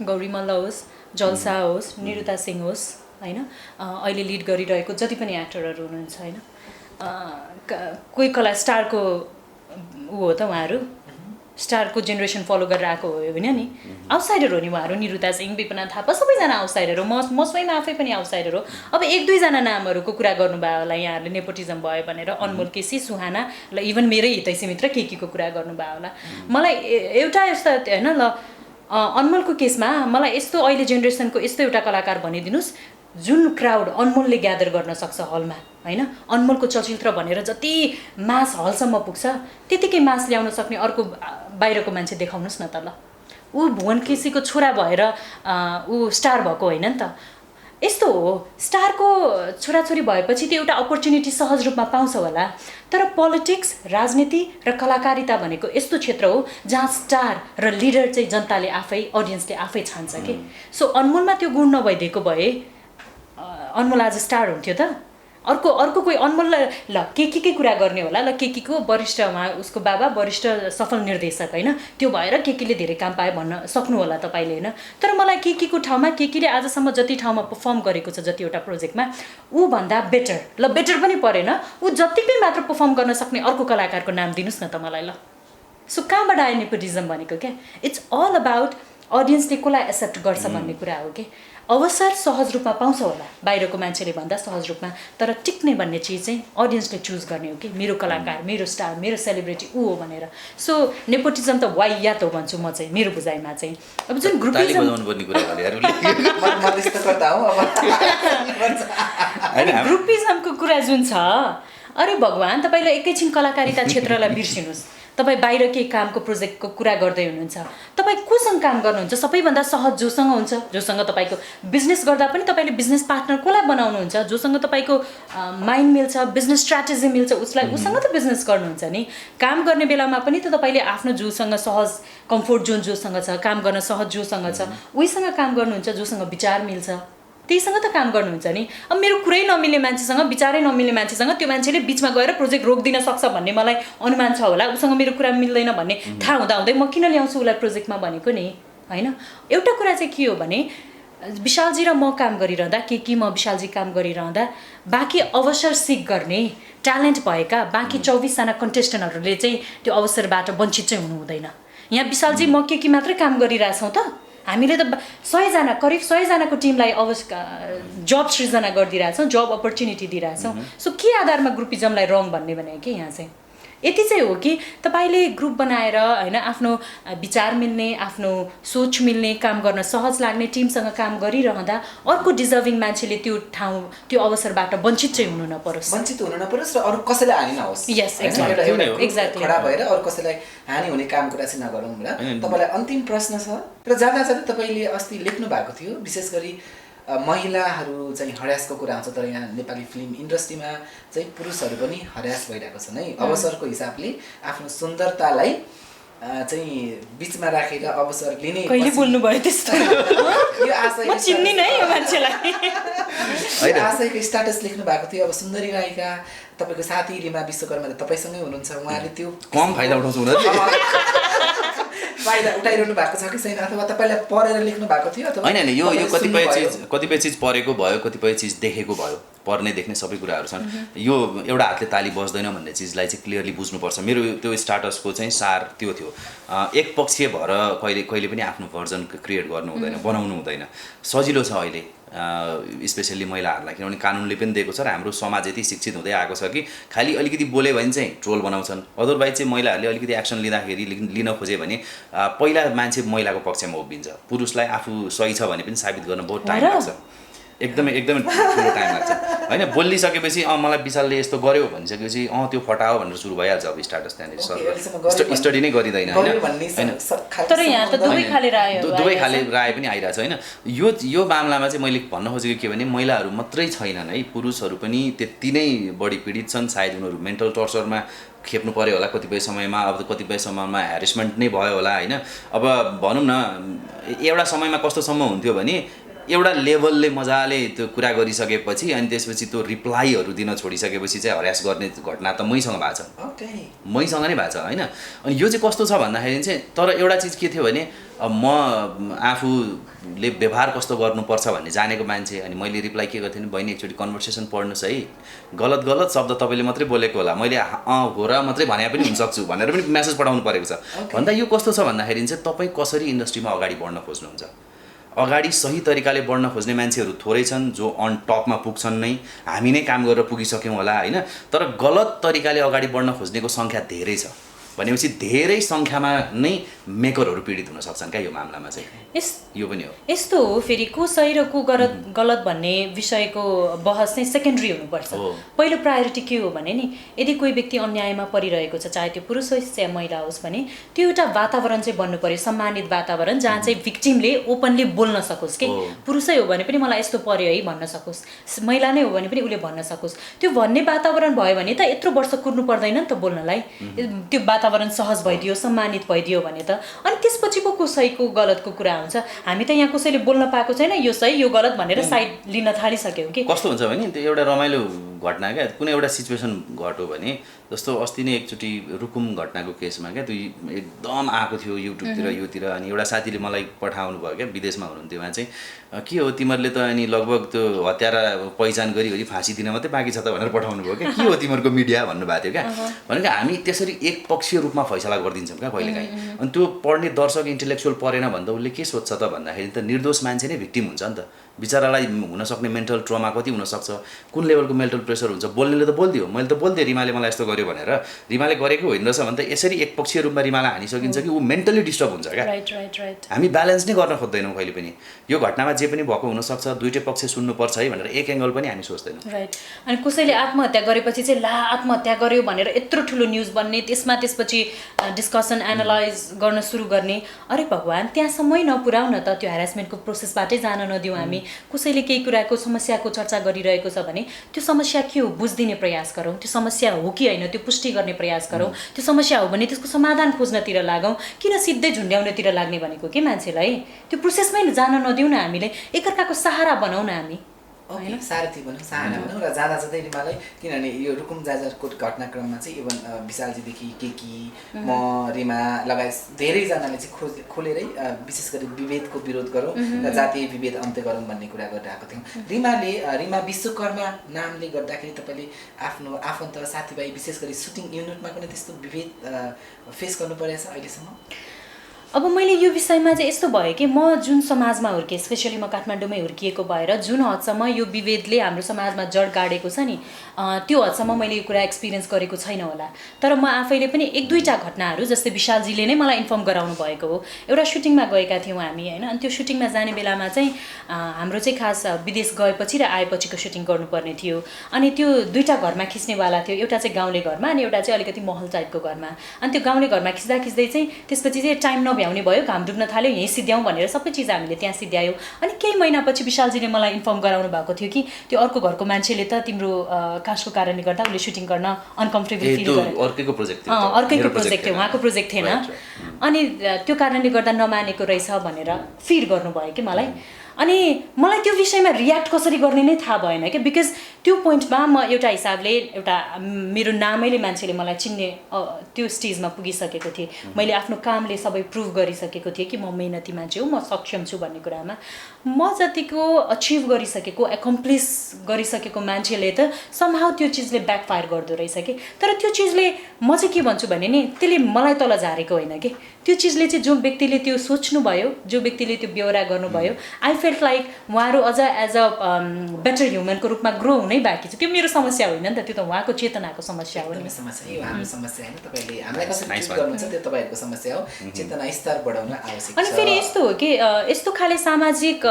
गौरी मल्ल होस्, जलसा होस्, निरुता सिंह होस् होइन अहिले लिड गरिरहेको जति पनि एक्टरहरू हुनुहुन्छ होइन कोही कला स्टारको ऊ हो त उहाँहरू स्टारको जेनेरेसन फलो गरेर आएको हो होइन नि आउटसाइडर हो नि उहाँहरू निरुता सिंह विपना थापा सबैजना आउटसाइडर हो म स्वयं आफै पनि आउटसाइडर हो अब 1-2 जना नामहरूको कुरा गर्नुभयो होला यहाँहरूले नेपोटिजम भयो भनेर अनमोल केसी सुहाना ल इभन मेरै हितैषी मित्र केकीको कुरा गर्नुभयो होला मलाई एउटा यस्ता होइन ल अनमोलको केसमा मलाई यस्तो अहिले जेनेरेसनको यस्तो एउटा कलाकार भनिदिनुहोस् जुन क्राउड अनमोलले ग्यादर गर्न सक्छ हलमा होइन अनमोलको चलचित्र भनेर जति मास हलसम्म पुग्छ त्यतिकै मास ल्याउन सक्ने अर्को बाहिरको मान्छे देखाउनुहोस् न त ल ऊ भुवन केसीको छोरा भएर ऊ स्टार भएको होइन नि त यस्तो हो स्टारको छोराछोरी भएपछि त्यो एउटा अपर्च्युनिटी सहज रूपमा पाउँछ होला तर पोलिटिक्स राजनीति र कलाकारिता भनेको यस्तो क्षेत्र हो जहाँ स्टार र लिडर चाहिँ जनताले आफै अडियन्सले आफै छान्छ कि सो अनमोलमा त्यो गुण नभइदिएको भए अनमोल आज स्टार हुन्थ्यो त अर्को कोही अनमोललाई ल केकीकै कुरा गर्ने होला ल केकीको वरिष्ठ उहाँ उसको बाबा वरिष्ठ सफल निर्देशक होइन त्यो भएर केकीले धेरै काम पायो भन्न सक्नु होला तपाईँले होइन तर मलाई केकीको ठाउँमा केकीले आजसम्म जति ठाउँमा पर्फर्म गरेको छ जतिवटा प्रोजेक्टमा ऊभन्दा बेटर ल बेटर पनि परेन ऊ जतिकै मात्र पर्फर्म गर्न सक्ने अर्को कलाकारको नाम दिनुहोस् न त मलाई ल सो कहाँबाट आयो नेपोटिजम भनेको क्या इट्स अल अबाउट अडियन्सले कसलाई एक्सेप्ट गर्छ भन्ने कुरा हो कि अवसर सहज रूपमा पाउँछ होला बाहिरको मान्छेले भन्दा सहज रूपमा तर टिक्ने भन्ने चिज चाहिँ अडियन्सले चुज गर्ने हो कि मेरो कलाकार मेरो स्टार मेरो सेलिब्रिटी ऊ हो भनेर सो नेपोटिजम त वाइयात हो भन्छु म चाहिँ मेरो बुझाइमा चाहिँ अब जुन ग्रुपिजमको कुरा जुन छ अरे भगवान् तपाईँले एकैछिन कलाकारिता क्षेत्रलाई बिर्सिनुहोस् तपाईँ बाहिर केही कामको प्रोजेक्टको कुरा गर्दै हुनुहुन्छ तपाईँ कोसँग काम गर्नुहुन्छ सबैभन्दा सहज जोसँग हुन्छ जोसँग तपाईँको बिजनेस गर्दा पनि तपाईँले बिजनेस पार्टनर कसलाई बनाउनुहुन्छ जोसँग तपाईँको माइन्ड मिल्छ बिजनेस स्ट्राटेजी मिल्छ उसलाई उसँग त बिजनेस गर्नुहुन्छ नि काम गर्ने बेलामा पनि त तपाईँले आफ्नो जोसँग सहज कम्फोर्ट जोन जोसँग छ काम गर्न सहज जोसँग छ उहीसँग काम गर्नुहुन्छ जोसँग विचार मिल्छ त्यहीसँग त काम गर्नुहुन्छ नि अब मेरो कुरै नमिल्ने मान्छेसँग विचारै नमिल्ने मान्छेसँग त्यो मान्छेले बिचमा गएर प्रोजेक्ट रोकिदिन सक्छ भन्ने मलाई अनुमान छ होला उसँग मेरो कुरा मिल्दैन भन्ने थाहा हुँदाहुँदै म किन ल्याउँछु उसलाई प्रोजेक्टमा भनेको नि होइन एउटा कुरा चाहिँ के हो भने विशालजी र म काम गरिरहँदा के म विशालजी काम गरिरहँदा बाँकी अवसर सिक गर्ने ट्यालेन्ट भएका बाँकी 24जना कन्टेस्टेन्टहरूले चाहिँ त्यो अवसरबाट वञ्चित चाहिँ हुनु हुँदैन यहाँ विशालजी म के मात्रै काम गरिरहेछौँ त हामीले त 100जना करिब 100जनाको टिमलाई जब सृजना गरिदिइरहेछौँ जब अपर्च्युनिटी दिइरहेछौँ सो के आधारमा ग्रुपिजमलाई रङ भन्ने भने कि यहाँ चाहिँ यति चाहिँ हो कि तपाईँले ग्रुप बनाएर होइन आफ्नो विचार मिल्ने आफ्नो सोच मिल्ने काम गर्न सहज लाग्ने टिमसँग काम गरिरहँदा अर्को डिजर्भिङ मान्छेले त्यो ठाउँ त्यो अवसरबाट वञ्चित चाहिँ हुनु नपरोस् वञ्चित हुनु नपरोस् र अरू कसैलाई हानि नहोस् यस एक्ज्याक्टली खडा भएर अरू कसैलाई हानि हुने काम कुरा चाहिँ नगरौँ र तपाईँलाई अन्तिम प्रश्न छ र जाँदा जाँदै तपाईँले अस्ति लेख्नु भएको थियो विशेष गरी महिलाहरू चाहिँ हरासको कुरा आउँछ तर यहाँ नेपाली फिल्म इन्डस्ट्रीमा चाहिँ पुरुषहरू पनि हरास भइरहेको छन् है अवसरको हिसाबले आफ्नो सुन्दरतालाई चाहिँ बिचमा राखेर अवसर लिने कहिले बोल्नु भयो त्यस्तो यो आशय म चिन्ने नै यो मान्छेलाई आशयको स्ट्याटस लेख्नु भएको थियो अब सुन्दरी राईका तपाईँको साथी रिमा विश्वकर्मा तपाईँसँगै हुनुहुन्छ उहाँले त्यो कम फाइदा उठाउँछ फाइदा उठाइरहनु भएको छ कि छैन अथवा तपाईँलाई पढेर लेख्नु भएको थियो अथवा होइन यो कतिपय चिज पढेको भयो कतिपय चिज देखेको भयो पढ्ने देख्ने सबै कुराहरू छन् यो एउटा हातले ताली बस्दैन भन्ने चिजलाई चाहिँ क्लियरली बुझ्नुपर्छ मेरो त्यो स्टाटसको चाहिँ सार त्यो थियो एक पक्षीय भएर कहिले पनि आफ्नो भर्जन क्रिएट गर्नु हुँदैन बनाउनु हुँदैन सजिलो छ अहिले स्पेसल्ली महिलाहरूलाई किनभने कानुनले पनि दिएको छ र हाम्रो समाज यति शिक्षित हुँदै आएको छ कि खालि अलिकति बोल्यो भने चाहिँ ट्रोल बनाउँछन् अदरवाइज चाहिँ महिलाहरूले अलिकति एक्सन लिँदाखेरि लिन खोजे भने पहिला मान्छे महिलाको पक्षमा उभिन्छ पुरुषलाई आफू सही छ भने पनि साबित गर्न बहुत टाइम लाग्छ एकदमै ठुलो टाइम लाग्छ होइन बोलिसकेपछि मलाई विशालले यस्तो गर्यो भनिसकेपछि त्यो फटाओ भनेर सुरु भइहाल्छ अब स्टाटस त्यहाँनिर स्टडी नै गरिँदैन होइन तर यहाँ त दुवै खाले राय पनि आइरहेछ होइन यो मामलामा चाहिँ मैले भन्न खोजेको के भने महिलाहरू मात्रै छैनन् है पुरुषहरू पनि त्यति नै बढी पीडित छन् सायद उनीहरू मेन्टल टर्चरमा खेप्नु पर्यो होला कतिपय समयमा अब कतिपय समयमा ह्यारेसमेन्ट नै भयो होला होइन अब भनौँ न एउटा समयमा कस्तोसम्म हुन्थ्यो भने एउटा लेभलले मजाले त्यो कुरा गरिसकेपछि अनि त्यसपछि त्यो रिप्लाईहरू दिन छोडिसकेपछि चाहिँ हरास गर्ने घटना त मैसँग भएको छ, मैसँग नै भएको छ होइन। अनि यो चाहिँ कस्तो छ भन्दाखेरि चाहिँ तर एउटा चिज के थियो भने म आफूले व्यवहार कस्तो गर्नुपर्छ भन्ने जानेको मान्छे, अनि मैले रिप्लाई के गर्थेँ भने बहिनी एकचोटि कन्भर्सेसन पढ्नुहोस् है, गलत गलत शब्द तपाईँले मात्रै बोलेको होला, मैले हो र मात्रै भने पनि हुनसक्छु भनेर पनि मेसेज पठाउनु परेको छ। भन्दा यो कस्तो छ भन्दाखेरि चाहिँ तपाईँ कसरी इन्डस्ट्रीमा अगाडि बढ्न खोज्नुहुन्छ, अगाडि सही तरिकाले बढ्न खोज्ने मान्छेहरू थोरै छन् जो अन टपमा पुग्छन् नै, हामी नै काम गरेर पुगिसक्यौँ होला होइन, तर गलत तरिकाले अगाडि बढ्न खोज्नेको सङ्ख्या धेरै छ भनेपछि धेरै सङ्ख्यामा नै मेकरहरू पीडित हुन सक्छन् क्या यो मामलामा चाहिँ। यो पनि हो, यस्तो हो फेरि को सही र को गलत भन्ने विषयको बहस चाहिँ सेकेन्डरी हुनुपर्छ। पहिलो प्रायोरिटी के हो भने नि यदि कोही व्यक्ति अन्यायमा परिरहेको छ, चाहे त्यो पुरुष होस् या महिला होस् भने त्यो एउटा वातावरण चाहिँ बन्नु पर्यो, सम्मानित वातावरण जहाँ चाहिँ भिक्टिमले ओपनली बोल्न सकोस् कि पुरुषै हो भने पनि मलाई यस्तो पर्यो है भन्न सकोस्, महिला नै हो भने पनि उसले भन्न सकोस्। त्यो भन्ने वातावरण भयो भने त यत्रो वर्ष कुर्नु पर्दैन नि त बोल्नलाई, त्यो वातावरण सहज भइदियो, सम्मानित भइदियो भने त अनि त्यसपछि पो को सही को गलतको कुरा हुन्छ। हामी त यहाँ कसैले बोल्न पाएको छैन यो सही यो गलत भनेर साइड लिन थालिसक्यौँ कि। कस्तो हुन्छ भने त्यो एउटा रमाइलो घटना क्या, कुनै एउटा सिचुएसन घट्यो भने जस्तो अस्ति नै एकचोटि रुकुम घटनाको केसमा क्या त्यो एकदम आएको थियो युट्युबतिर योतिर, अनि एउटा साथीले मलाई पठाउनु भयो क्या, विदेशमा हुनुहुन्थ्यो उहाँ चाहिँ, के हो तिमीहरूले त अनि लगभग त्यो हत्यारा पहिचान गरी फाँसी दिन मात्रै बाँकी छ त भनेर पठाउनु भयो क्या, के हो तिमीहरूको मिडिया भन्नुभएको थियो क्या। भनेको हामी त्यसरी एकपक्षीय रूपमा फैसला गरिदिन्छौँ क्या कहिलेकाहीँ, अनि त्यो पढ्ने दर्शक इन्टेलेक्चुअल परेन भन्दा उसले के सोध्छ त भन्दाखेरि त निर्दोष मान्छे नै भिक्टिम हुन्छ नि त, बिचरालाई हुनसक्ने मेन्टल ट्रमा कति हुनसक्छ, कुन लेभलको मेन्टल प्रेसर हुन्छ, बोल्नेले त बोलिदियो, मैले त बोलिदिएँ रिमाले मलाई यस्तो गर्यो भनेर, रिमाले गरेको होइन रहेछ भने त यसरी एकपक्षीय रूपमा रिमालाई हानिसकिन्छ कि ऊ मेन्टली डिस्टर्ब हुन्छ क्या। हामी ब्यालेन्स नै गर्न खोज्दैनौँ कहिले पनि, यो घटनामा जे पनि भएको हुनसक्छ, दुइटै पक्ष सुन्नुपर्छ है भनेर एक एङ्गल पनि हामी सोच्दैनौँ। राइट। अनि कसैले आत्महत्या गरेपछि चाहिँ ला आत्महत्या गर्यो भनेर यत्रो ठुलो न्युज बन्ने, त्यसपछि डिस्कसन एनालाइज गर्न सुरु गर्ने, अरे भगवान् त्यहाँसम्मै नपुर्याउ न त, त्यो ह्यारासमेन्टको प्रोसेसबाटै जान नदिउँ हामी। कसैले केही कुराको समस्याको चर्चा गरिरहेको छ भने त्यो समस्या के हो बुझिदिने प्रयास गरौँ, त्यो समस्या हो कि होइन त्यो पुष्टि गर्ने प्रयास गरौँ, त्यो समस्या हो भने त्यसको समाधान खोज्नतिर लागौँ, किन सिधै झुन्ड्याउनेतिर लाग्ने भनेको के मान्छेलाई, त्यो प्रोसेसमै जान नदिउँ न, हामीले एकअर्काको सहारा बनाउँ न हामी। ओके, सारथी भनौँ, सहारा भनौँ। र जाँदा जाँदै रिमालाई, किनभने यो रुकुम जाजरकोट घटनाक्रममा चाहिँ इभन विशालजीदेखि केकी म रिमा लगायत धेरैजनाले चाहिँ खोलेरै विशेष गरी विभेदको विरोध गरौँ र जातीय विभेद अन्त्य गरौँ भन्ने कुरा गरिरहेको थियौँ। रिमा विश्वकर्मा नामले गर्दाखेरि तपाईँले आफ्नो आफन्त साथीभाइ विशेष गरी सुटिङ युनिटमा पनि त्यस्तो विभेद फेस गर्नु परेछ अहिलेसम्म? अब मैले यो विषयमा चाहिँ यस्तो भयो कि म जुन समाजमा हुर्केँ, स्पेसली म काठमाडौँमै हुर्किएको भएर जुन हदसम्म यो विभेदले हाम्रो समाजमा जड गाडेको छ नि त्यो हदसम्म मैले यो कुरा एक्सपिरियन्स गरेको छैन होला। तर म आफैले पनि एक दुईवटा घटनाहरू जस्तै विशालजीले नै मलाई इन्फर्म गराउनु भएको हो। एउटा सुटिङमा गएका थियौँ हामी होइन, अनि त्यो सुटिङमा जाने बेलामा चाहिँ हाम्रो चाहिँ खास विदेश गएपछि र आएपछिको सुटिङ गर्नुपर्ने थियो। अनि त्यो दुईवटा घरमा खिच्नेवाला थियो, एउटा चाहिँ गाउँले घरमा अनि एउटा चाहिँ अलिकति महल टाइपको घरमा। अनि त्यो गाउँले घरमा खिच्दा खिच्दै चाहिँ त्यसपछि चाहिँ टाइम नभ्याउने भयो, घाम डुब्न थाल्यो, यहीँ सिद्ध्याउँ भनेर सबै चिज हामीले त्यहाँ सिद्ध्यायौँ। अनि केही महिनापछि विशालजीले मलाई इन्फर्म गराउनु भएको थियो कि त्यो अर्को घरको मान्छेले त तिम्रो कास्टको कारणले गर्दा उसले सुटिङ गर्न अनकम्फर्टेबल फिल गर्यो। अर्कैको प्रोजेक्ट थियो, उहाँको प्रोजेक्ट थिएन। अनि त्यो कारणले गर्दा नमानेको रहेछ भनेर फिल गर्नुभयो कि मलाई। अनि मलाई त्यो विषयमा रियाक्ट कसरी गर्ने नै थाहा भएन क्या, बिकज त्यो पोइन्टमा म एउटा हिसाबले एउटा मेरो नामैले मान्छेले मलाई चिन्ने त्यो स्टेजमा पुगिसकेको थिएँ। मैले आफ्नो कामले सबै प्रुभ गरिसकेको थिएँ कि म मेहनती मान्छे हो, म सक्षम छु भन्ने कुरामा। म जतिको अचिभ गरिसकेको, एकम्प्लिस गरिसकेको मान्छेले त समहाउ त्यो चिजले ब्याकफायर गर्दो रहेछ कि। तर त्यो चिजले म चाहिँ के भन्छु भने नि त्यसले मलाई तल झारेको होइन कि, त्यो चिजले चाहिँ जो व्यक्तिले त्यो सोच्नुभयो, जो व्यक्तिले त्यो बेहोरा गर्नुभयो, आई फेल्ट लाइक उहाँहरू अझ एज अ बेटर ह्युमनको रूपमा ग्रो हुनै बाँकी छ। त्यो मेरो समस्या होइन नि त, त्यो त उहाँको चेतनाको समस्या हो नि। समस्या यो हाम्रो समस्या होइन, तपाईँले हामीलाई कसरी ट्रिट गर्नुहुन्छ त्यो तपाईँहरूको समस्या हो, चेतना स्तर बढाउन आवश्यक छ। अनि फेरि यस्तो हो कि यस्तो खाले सामाजिक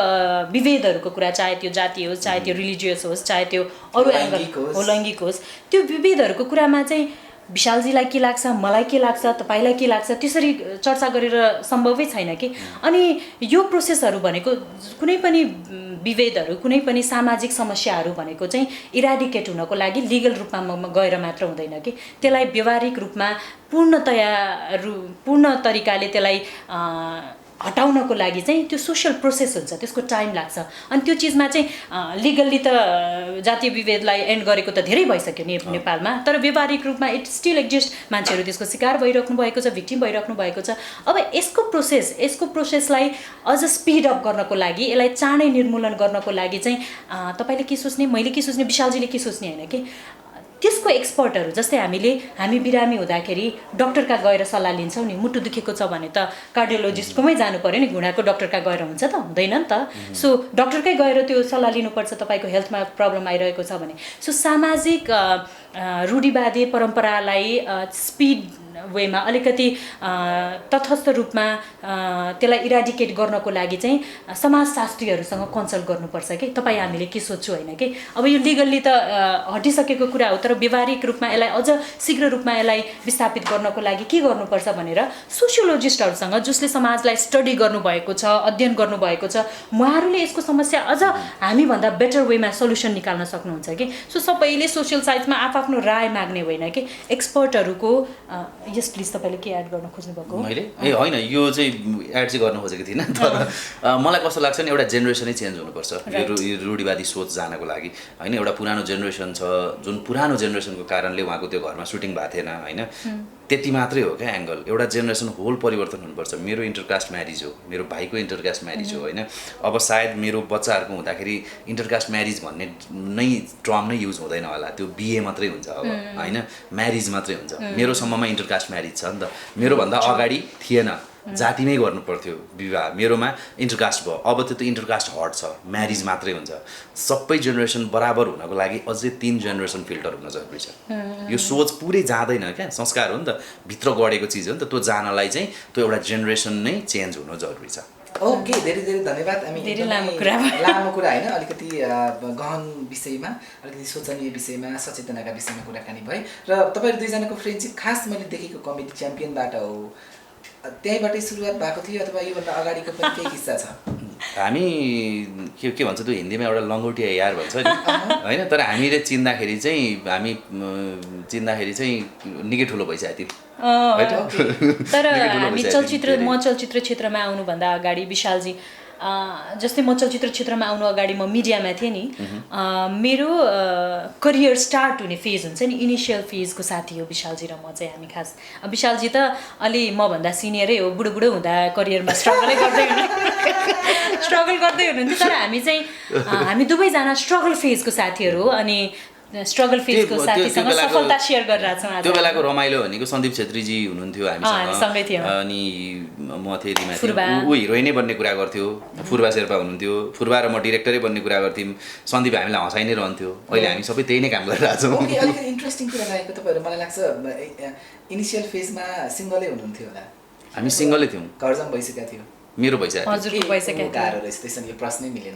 विभेदहरूको कुरा, चाहे त्यो जातीय होस्, चाहे त्यो रिलिजियस होस्, चाहे त्यो अरू एङ्गल लैङ्गिक होस्, त्यो विभेदहरूको कुरामा चाहिँ विशालजीलाई के लाग्छ, मलाई के लाग्छ, तपाईँलाई के लाग्छ, त्यसरी चर्चा गरेर सम्भवै छैन कि। अनि यो प्रोसेसहरू भनेको कुनै पनि विभेदहरू, कुनै पनि सामाजिक समस्याहरू भनेको चाहिँ इराडिकेट हुनको लागि लिगल रूपमा गएर मात्र हुँदैन कि, त्यसलाई व्यवहारिक रूपमा पूर्ण तरिकाले त्यसलाई हटाउनको लागि चाहिँ त्यो सोसियल प्रोसेस हुन्छ, त्यसको टाइम लाग्छ। अनि त्यो चिजमा चाहिँ लिगल्ली त जातीय विभेदलाई एन्ड गरेको त धेरै भइसक्यो नेपालमा, तर व्यवहारिक रूपमा इट स्टिल एक्जिस्ट। मान्छेहरू त्यसको शिकार भइराख्नु भएको छ, भिक्टिम भइराख्नु भएको छ। अब यसको प्रोसेसलाई अझ स्पिड अप गर्नको लागि, यसलाई चाँडै निर्मूलन गर्नको लागि चाहिँ तपाईँले के सोच्ने, मैले के सोच्ने, विशालजीले के सोच्ने होइन कि त्यसको एक्सपर्टहरू, जस्तै हामी बिरामी हुँदाखेरि डक्टरका गएर सल्लाह लिन्छौँ नि। मुटु दुखेको छ भने त कार्डियोलोजिस्टकोमै जानु पऱ्यो नि, घुँडाको डक्टरका गएर हुन्छ त, हुँदैन नि त। सो डक्टरकै गएर त्यो सल्लाह लिनुपर्छ तपाईँको हेल्थमा प्रब्लम आइरहेको छ भने। सो सामाजिक रूढिवादी परम्परालाई स्पिड वेमा अलिकति तटस्थ रूपमा त्यसलाई इराडिकेट गर्नको लागि चाहिँ समाजशास्त्रीहरूसँग कन्सल्ट गर्नुपर्छ कि तपाईँ हामीले के सोध्छु होइन कि। अब यो लिगल्ली त हटिसकेको कुरा हो, तर व्यवहारिक रूपमा यसलाई अझ शीघ्र रूपमा यसलाई विस्थापित गर्नको लागि के गर्नुपर्छ भनेर सोसियोलोजिस्टहरूसँग, जसले समाजलाई स्टडी गर्नुभएको छ, अध्ययन गर्नुभएको छ, उहाँहरूले यसको समस्या अझ हामीभन्दा बेटर वेमा सल्युसन निकाल्न सक्नुहुन्छ कि। सो सबैले सोसियल साइन्समा आफ्नो राय माग्ने होइन कि, एक्सपर्टहरूको। यस प्लिज तपाईँले के एड गर्न खोज्नु भएको? मैले होइन, यो चाहिँ एड चाहिँ गर्न खोजेको थिइनँ, तर मलाई कस्तो लाग्छ नि, एउटा जेनेरेसनै चेन्ज हुनुपर्छ यो रूढिवादी सोच जानको लागि होइन। एउटा पुरानो जेनेरेसन छ, जुन पुरानो जेनेरेसनको कारणले उहाँको त्यो घरमा सुटिङ भएको थिएन होइन, त्यति मात्रै हो क्या एङ्गल। एउटा जेनेरेसन होल परिवर्तन हुनुपर्छ। मेरो इन्टरकास्ट म्यारिज हो, मेरो भाइको इन्टरकास्ट म्यारिज हो होइन। अब सायद मेरो बच्चाहरूको हुँदाखेरि इन्टरकास्ट म्यारिज भन्ने नै टर्म नै युज हुँदैन होला, त्यो बिहे मात्रै हुन्छ अब होइन, म्यारिज मात्रै हुन्छ। मेरो सम्ममा इन्टरकास्ट म्यारिज छ नि त, मेरोभन्दा अगाडि थिएन, जातिमै गर्नु पर्थ्यो विवाह, मेरोमा इन्टरकास्ट भयो। अब त्यो त इन्टरकास्ट हट छ, म्यारिज मात्रै हुन्छ। सबै जेनेरेसन बराबर हुनको लागि अझै 3 जेनेरेसन फिल्टर हुन जरुरी छ। यो सोच पुरै जाँदैन क्या, संस्कार हो नि त, भित्र गढेको चिज हो नि त, त्यो जानलाई चाहिँ त्यो एउटा जेनेरेसन नै चेन्ज हुनु जरुरी छ। ओके, धेरै धेरै धन्यवाद। हामी लामो कुरा होइन, अलिकति गहन विषयमा, अलिकति सोचनीय विषयमा, सचेतनाका विषयमा कुराकानी भए। र तपाईँहरू दुईजनाको फ्रेन्डसिप खास मैले देखेको कमेडी च्याम्पियनबाट हो, त्यहीँबाटै सुरुवात भएको थियो अथवा योभन्दा अगाडिको पनि केही किस्सा छ? हामी के भन्छ त्यो हिन्दीमा एउटा लङ्गोटिया यार भन्छ नि होइन, तर हामीले चिन्दाखेरि चाहिँ निकै ठुलो भइसकेको थियो। तर हामी म चलचित्र क्षेत्रमा आउनुभन्दा अगाडि विशालजी, जस्तै म चलचित्र क्षेत्रमा आउनु अगाडि म मिडियामा थिएँ नि, मेरो करियर स्टार्ट हुने फेज हुन्छ नि, इनिसियल फेजको साथी हो विशालजी र म चाहिँ। हामी खास विशालजी त अलि मभन्दा सिनियरै हो, बुढो हुँदा करियरमा स्ट्रगल गर्दै हुनुहुन्थ्यो, तर हामी दुवैजना स्ट्रगल फेजको साथीहरू हो। अनि स्ट्रगल फेजको साथीसँग सफलता शेयर गरिरहेको छौँ। त्यो बेलाको रमाइलो भनेको सन्दीप छेत्रीजी हुनुहुन्थ्यो हामीसँग, अनि म थिएँ रिमा, ऊ हिरोइनै बन्ने कुरा गर्थ्यो, फुर्बा शेर्पा हुनुहुन्थ्यो, फुर्बा र म डिरेक्टरै बन्ने कुरा गर्थ्यौँ, सन्दीप हामीलाई हँसाइ नै रहन्थ्यो। अहिले हामी सबै त्यही नै काम गरिरहेको छौँ। अलिकति इन्ट्रेस्टिङ कुरा लागेको तपाईँहरू, मलाई लाग्छ इनिसियल फेजमा सिङ्गलै हुनुहुन्थ्यो होला? हामी सिङ्गलै थियौँ, घर जम भइसकेको थियो। मेरो भइसक्यो, हजुरको भइसक्यो। गाह्रो रहेछ त्यसमा, यो प्रश्नै मिलेन।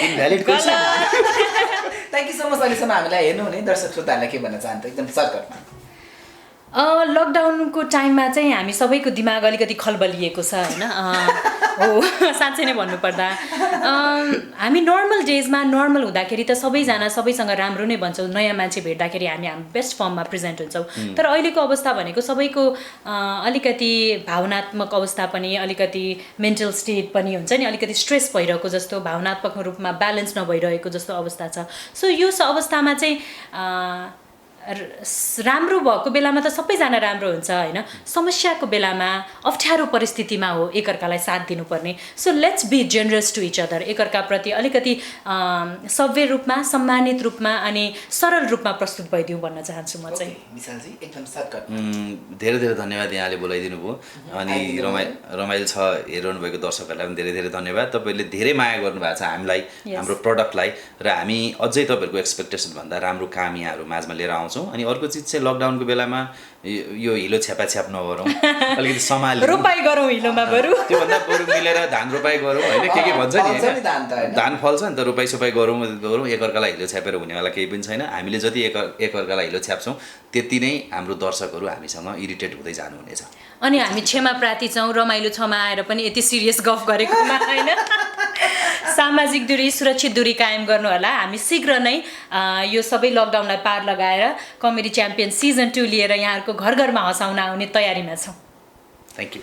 Invalid question. Thank you so much. अहिलेसम्म हामीलाई हेर्नु हुने दर्शक श्रोताहरूलाई के भन्न चाहन्छु एकदम सर्टकटमा? लकडाउनको टाइममा चाहिँ हामी सबैको दिमाग अलिकति खलबलिएको छ होइन। हो, साँच्चै नै भन्नुपर्दा हामी नर्मल डेजमा नर्मल हुँदाखेरि त सबैजना सबैसँग राम्रो नै भन्छौँ, नयाँ मान्छे भेट्दाखेरि हामी बेस्ट फर्ममा प्रेजेन्ट हुन्छौँ। तर अहिलेको अवस्था भनेको सबैको अलिकति भावनात्मक अवस्था पनि, अलिकति मेन्टल स्टेट पनि हुन्छ नि, अलिकति स्ट्रेस भइरहेको जस्तो, भावनात्मक रूपमा ब्यालेन्स नभइरहेको जस्तो अवस्था छ। सो यो अवस्थामा चाहिँ राम्रो भएको बेलामा त सबैजना राम्रो हुन्छ होइन, समस्याको बेलामा, अप्ठ्यारो परिस्थितिमा हो एकअर्कालाई साथ दिनुपर्ने। So let's be generous to each other, एकअर्काप्रति अलिकति सभ्य रूपमा, सम्मानित रूपमा अनि सरल रूपमा प्रस्तुत भइदिउँ भन्न चाहन्छु म चाहिँ। विशालजी एकदम सर्टकट। धेरै धेरै धन्यवाद यहाँले बोलाइदिनु भयो, अनि रमाइलो छ हेरिरहनु भएको दर्शकहरूलाई पनि धेरै धेरै धन्यवाद। तपाईँले धेरै माया गर्नुभएको छ हामीलाई, हाम्रो प्रडक्टलाई, र हामी अझै तपाईँहरूको एक्सपेक्टेसनभन्दा राम्रो काम यहाँहरू माझमा लिएर आउँछौँ। अनि अर्को चिज चाहिँ लकडाउनको बेलामा यो हिलो छ्यापाछ्याप नगरौँ, अलिकति सम्हाली रोपाई गरौँ हिलोमा, बरु त्योभन्दा बरु मिलेर धान रोपाई गरौँ होइन, के भन्छ नि, धान फल्छ नि त, रोपाई सोपाई गरौँ, एकअर्कालाई हिलो छ्यापेर हुनेवाला केही पनि छैन। हामीले जति एकअर्कालाई हिलो छ्याप्छौँ त्यति नै हाम्रो दर्शकहरू हामीसँग इरिटेट हुँदै जानुहुनेछ। अनि हामी क्षमा प्रार्थी छौँ रमाइलो छमा आएर पनि यति सिरियस गफ गरेकोमा होइन। सामाजिक दूरी, सुरक्षित दूरी कायम गर्नु होला। हामी शीघ्र नै यो सबै लकडाउनलाई पार लगाएर कमेडी च्याम्पियन सिजन 2 लिएर यहाँहरूको घर घरमा हँसाउन आउने तयारीमा छौँ। Thank you.